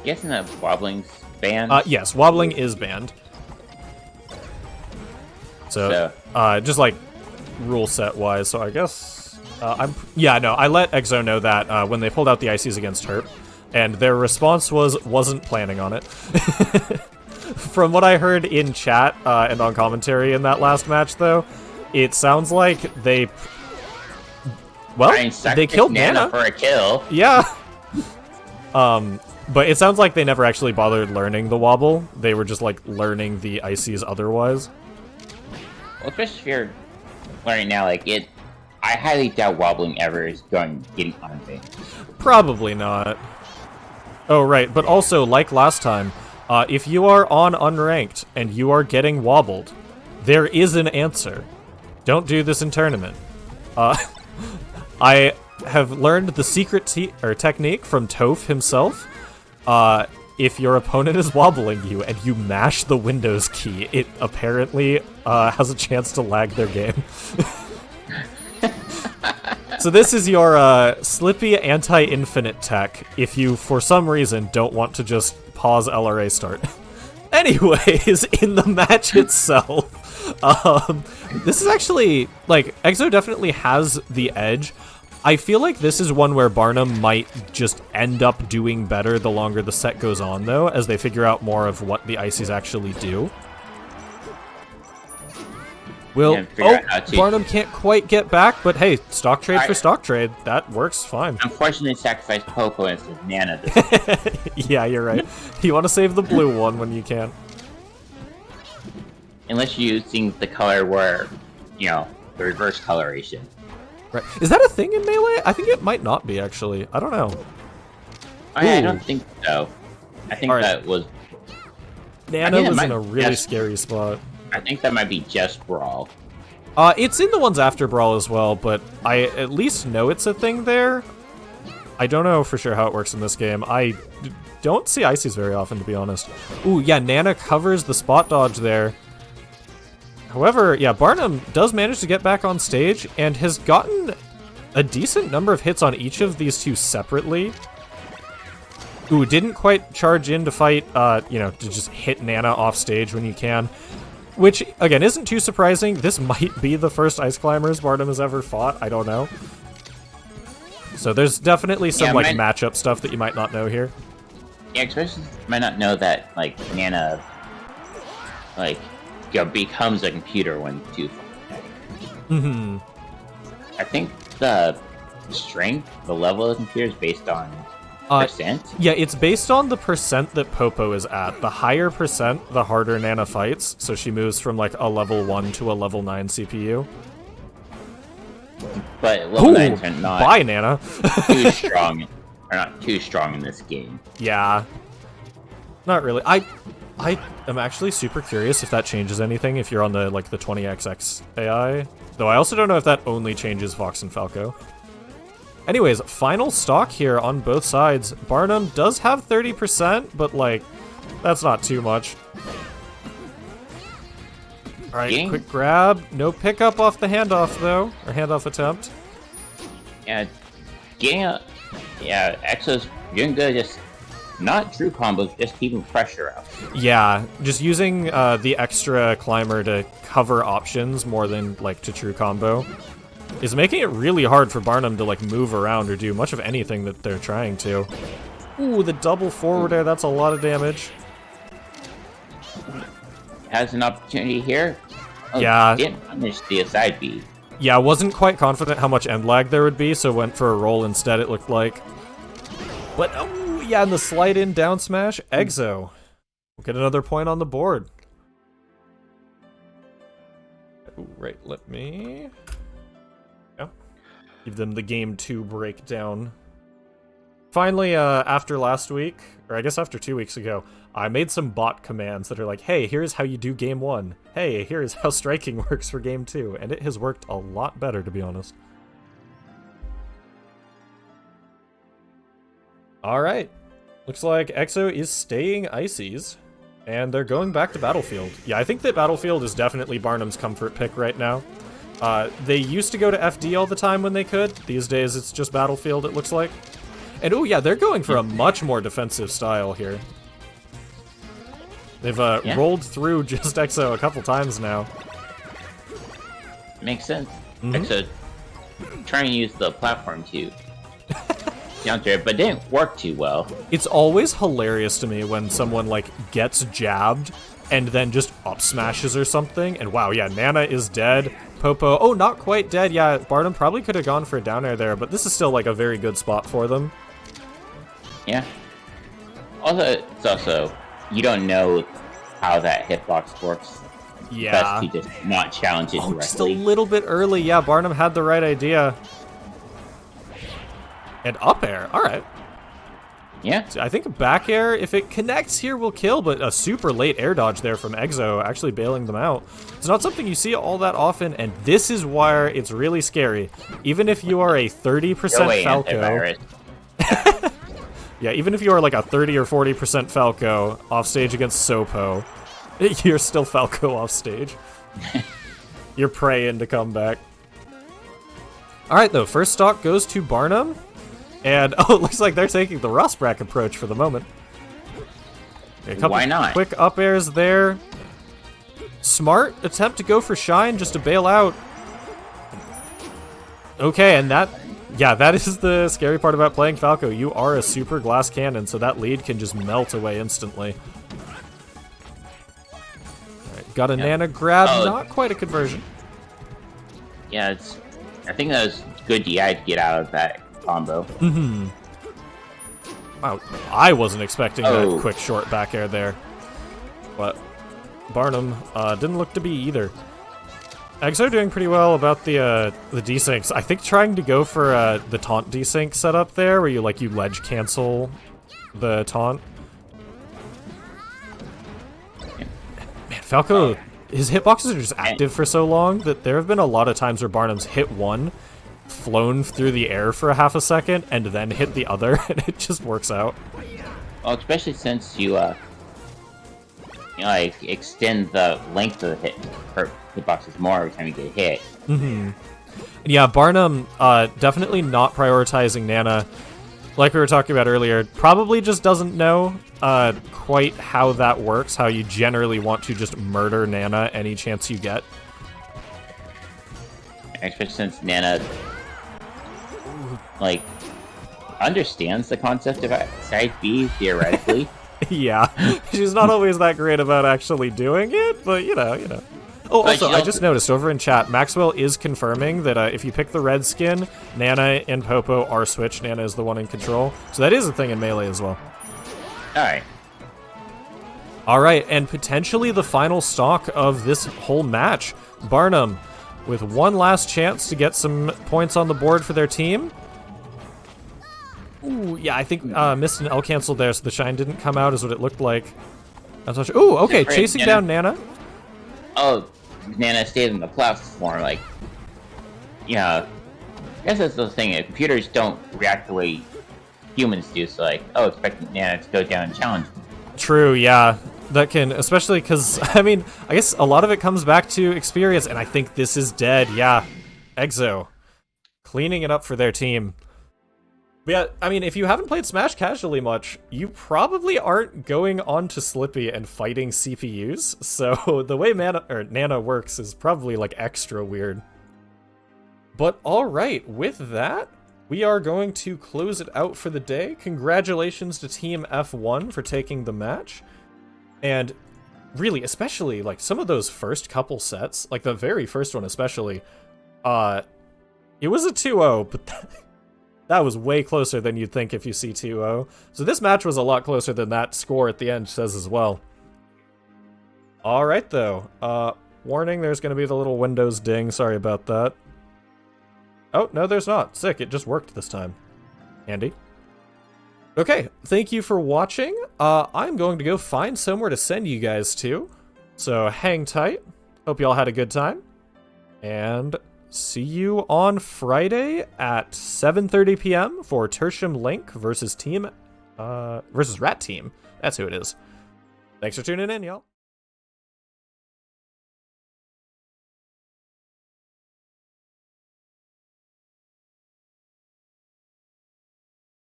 Guessing that Wobbling's banned? Yes, Wobbling is banned. So, just rule set wise, so I guess... I let EXO know that when they pulled out the Ices against Herp, and their response wasn't planning on it. From what I heard in chat and on commentary in that last match, though, it sounds like they... Well, they killed Nana for a kill. Yeah. But it sounds like they never actually bothered learning the wobble. They were just, learning the Ices otherwise. Well, especially if you're learning now, I highly doubt wobbling ever is getting on things. Probably not. Oh, right, but also, like last time, if you are on unranked and you are getting wobbled, there is an answer. Don't do this in tournament. I have learned the secret technique from Toph himself. If your opponent is wobbling you and you mash the Windows key, it apparently has a chance to lag their game. So this is your Slippy anti-infinite tech if you, for some reason, don't want to just pause LRA start. Anyways, in the match itself, this is actually, EXO definitely has the edge. I feel like this is one where Barnum might just end up doing better the longer the set goes on, though, as they figure out more of what the Ices actually do. Well, Barnum can't quite get back, but hey, stock trade for stock trade. That works fine. Unfortunately, sacrifice Poco instead of Nana. Yeah, you're right. You want to save the blue one when you can. Unless you're using the color where, the reverse coloration. Right. Is that a thing in Melee? I think it might not be, actually. I don't know. I don't think so. I think that was... Nana was in a really scary spot. I think that might be just Brawl. It's in the ones after Brawl as well, but I at least know it's a thing there. I don't know for sure how it works in this game. I don't see ices very often, to be honest. Ooh, yeah, Nana covers the spot dodge there. However, yeah, Barnum does manage to get back on stage and has gotten a decent number of hits on each of these two separately. Ooh, didn't quite charge in to fight, you know, to just hit Nana off stage when you can. Which, again, isn't too surprising. This might be the first Ice Climbers Barnum has ever fought. I don't know. So there's definitely some, like, matchup stuff that you might not know here. Yeah, especially might not know that, like, Nana, like, you know, becomes a computer when too far. Mm-hmm. I think the strength, the level of the computer is based on percent? Yeah, it's based on the percent that Popo is at. The higher percent, the harder Nana fights. So she moves from, like, a level 1 to a level 9 CPU. But level 9s are not bye, Nana. too strong. Are not too strong in this game. Yeah. Not really. I am actually super curious if that changes anything if you're on the, like, the 20XX AI. Though I also don't know if that only changes Fox and Falco. Anyways, final stock here on both sides. Barnum does have 30%, but, like, that's not too much. Alright, quick grab. No pickup off the handoff, though. Or handoff attempt. Yeah, yeah, Exo's doing good, just not true combos, just keeping pressure out. Yeah, just using the extra climber to cover options more than, like, to true combo is making it really hard for Barnum to, like, move around or do much of anything that they're trying to. Ooh, the double forward air, that's a lot of damage. Has an opportunity here. Oh, yeah. Didn't punish the side B. Yeah, wasn't quite confident how much end lag there would be, so went for a roll instead, it looked like. But, oh, yeah, and the slide in down smash, Exo. We'll get another point on the board. Ooh, right, let me... Yeah. Give them the game 2 breakdown. Finally, after last week, or I guess after 2 weeks ago, I made some bot commands that are like, hey, here's how you do game 1. Hey, here's how striking works for game 2. And it has worked a lot better, to be honest. Alright. Looks like Exo is staying Ices, and they're going back to Battlefield. Yeah, I think that Battlefield is definitely Barnum's comfort pick right now. They used to go to FD all the time when they could. These days, it's just Battlefield, it looks like. And oh yeah, they're going for a much more defensive style here. They've rolled through just Exo a couple times now. Makes sense. Exo trying to use the platform to counter it, but didn't work too well. It's always hilarious to me when someone, like, gets jabbed and then just up smashes or something. And wow, yeah, Nana is dead. Popo, oh, not quite dead. Yeah, Barnum probably could have gone for a down air there, but this is still, like, a very good spot for them. Yeah. Also, it's also, you don't know how that hitbox works. Yeah. Best to just not challenge it directly. Just a little bit early. Yeah, Barnum had the right idea. And up air. All right. Yeah. So I think a back air, if it connects here, will kill, but a super late air dodge there from Exo, actually bailing them out. It's not something you see all that often, and this is where it's really scary. Even if you are a 30% Falco... Yeah, even if you are like a 30 or 40% Falco off stage against Sopo, you're still Falco off stage. You're praying to come back. Alright though, first stock goes to Barnum. And, oh, it looks like they're taking the Rosbrack approach for the moment. Okay, a couple Why not? Quick up airs there. Smart attempt to go for Shine just to bail out. Okay, and that... Yeah, that is the scary part about playing Falco. You are a super glass cannon, so that lead can just melt away instantly. Alright, got a Nana grab, not quite a conversion. Yeah, I think that was good DI to get out of that combo. Wow, I wasn't expecting that quick short back air there. But Barnum didn't look to be either. Exo doing pretty well about the desyncs. I think trying to go for the taunt desync setup there, where you ledge cancel the taunt. Man, Falco, his hitboxes are just active for so long that there have been a lot of times where Barnum's hit one, flown through the air for a half a second and then hit the other, and it just works out. Well, especially since you like extend the length of the hitboxes more every time you get hit. Mm-hmm. Yeah, Barnum definitely not prioritizing Nana. Like we were talking about earlier, probably just doesn't know quite how that works, how you generally want to just murder Nana any chance you get. Especially since Nana, like, understands the concept of side B, theoretically. Yeah, she's not always that great about actually doing it, but you know. Oh, But also, I just noticed over in chat, Maxwell is confirming that if you pick the red skin, Nana and Popo are switched. Nana is the one in control. So that is a thing in Melee as well. Alright. Alright, and potentially the final stock of this whole match. Barnum, with one last chance to get some points on the board for their team. Ooh, yeah, I think missed an L cancel there, so the shine didn't come out is what it looked like. Ooh, okay, chasing down Nana. Oh, Nana stayed in the platform, like, yeah. I guess that's the thing, computers don't react the way humans do, so like, oh, expect Nana to go down and challenge. True, yeah. That can, especially because, I mean, I guess a lot of it comes back to experience, and I think this is dead, yeah. Exo. Cleaning it up for their team. But yeah, I mean, if you haven't played Smash casually much, you probably aren't going on to Slippy and fighting CPUs, so the way Nana works is probably, like, extra weird. But alright, with that, we are going to close it out for the day. Congratulations to Team F1 for taking the match. And really, especially, like, some of those first couple sets, like the very first one especially, it was a 2-0, but that was way closer than you'd think if you see 2-0. So this match was a lot closer than that score at the end says as well. Alright, though. Warning, there's going to be the little Windows ding. Sorry about that. Oh, no, there's not. Sick, it just worked this time. Handy. Okay, thank you for watching. I'm going to go find somewhere to send you guys to. So hang tight. Hope you all had a good time. And see you on Friday at 7:30 p.m. for Tertium Link versus Rat Team. That's who it is. Thanks for tuning in, y'all.